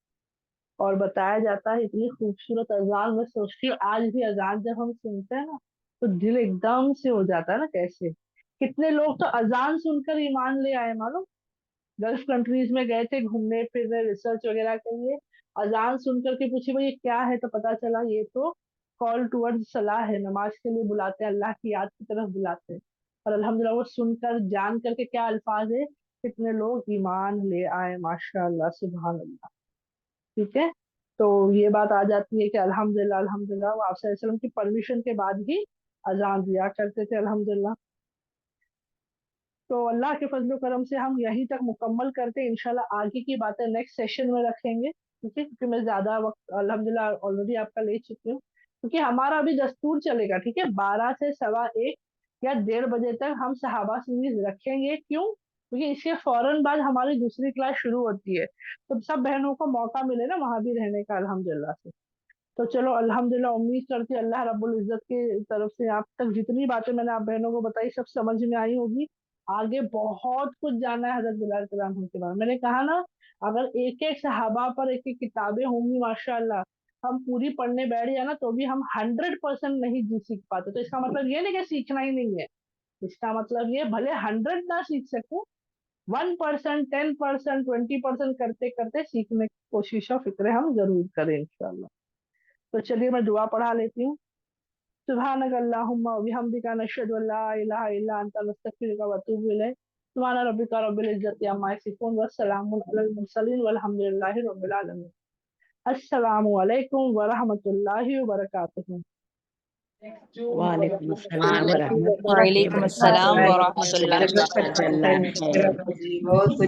और बताया जाता है इतनी खूबसूरत अजान, मैं सोचती हूँ आज भी अजान जब हम सुनते हैं ना, तो दिल एकदम से हो जाता है ना, कैसे कितने लोग तो अजान सुनकर ईमान ले आए, मालूम, गल्फ कंट्रीज में गए थे घूमने फिरने, रिसर्च वगैरह के लिए, अजान सुन करके पूछे भाई ये क्या है, तो पता चला ये तो कॉल टूवर्ड सलाह है, नमाज के लिए बुलाते हैं, अल्लाह की याद की तरफ बुलाते हैं। और अल्हम्दुलिल्लाह वो सुनकर जान करके क्या अल्फाज है, कितने लोग ईमान ले आए, माशाअल्लाह सुभान अल्लाह। ठीक है। तो ये बात आ जाती है कि अल्हम्दुलिल्लाह, अल्हम्दुलिल्लाह वो आप सल्लल्लाहु अलैहि वसल्लम की परमिशन के बाद ही अजान दिया करते थे, अल्हम्दुलिल्लाह। तो अल्लाह के फजल करम से हम यहीं तक मुकम्मल करते हैं, इंशाल्लाह आगे की बातें नेक्स्ट सेशन में रखेंगे, ठीक है, क्योंकि मैं ज्यादा वक्त अल्हम्दुलिल्लाह ऑलरेडी आपका ले चुकी हूँ, क्योंकि हमारा अभी दस्तूर चलेगा, ठीक है, 12 से सवा एक या 1:30 बजे तक हम सहाबा सीरीज रखेंगे। क्यों? क्योंकि इसके फौरन बाद हमारी दूसरी क्लास शुरू होती है, तो सब बहनों को मौका मिले ना वहां भी रहने का, अल्हम्दुलिल्लाह से। तो चलो अल्हम्दुलिल्लाह, उम्मीद करती हूँ अल्लाह रब्बुल इज्जत की तरफ से आप तक जितनी बातें मैंने आप बहनों को बताई सब समझ में आई होगी। आगे बहुत कुछ जाना है हजरत बिलाल कलाम के बारे में, मैंने कहा ना, अगर एक एक सहाबा पर एक एक किताबें होंगी माशाल्लाह, हम पूरी पढ़ने बैठ जाए ना तो भी हम 100% नहीं जी सीख पाते। तो इसका मतलब ये नहीं कि सीखना ही नहीं है, इसका मतलब ये भले 100 ना सीख सके, 1%, 10%, 20% करते करते सीखने की कोशिश और फिक्र हम जरूर करें इंशाल्लाह। तो चलिए मैं दुआ पढ़ा लेती हूँ। सुब्हानक अल्लाहुम्मा व बिहम्दिका नशहदु अल्ला इलाहा इल्ला अंता नस्तगफिरुका व अतूबु इलैक। सुब्हान रब्बिका रब्बिल इज्जति अम्मा यसिफून व सलामुन अलल मुरसलीन वल्हम्दुलिल्लाहि रब्बिल आलमीन। अस्सलामु अलैकुम व रहमतुल्लाहि व बरकातुहू। वालेकुम अस्सलाम व रहमतुल्लाहि व वालेकुम अस्सलाम व बरकातुहू। रहमतुल्लाहि व जज़ाकल्लाह बरकातुहू। खैर। बहुत कुछ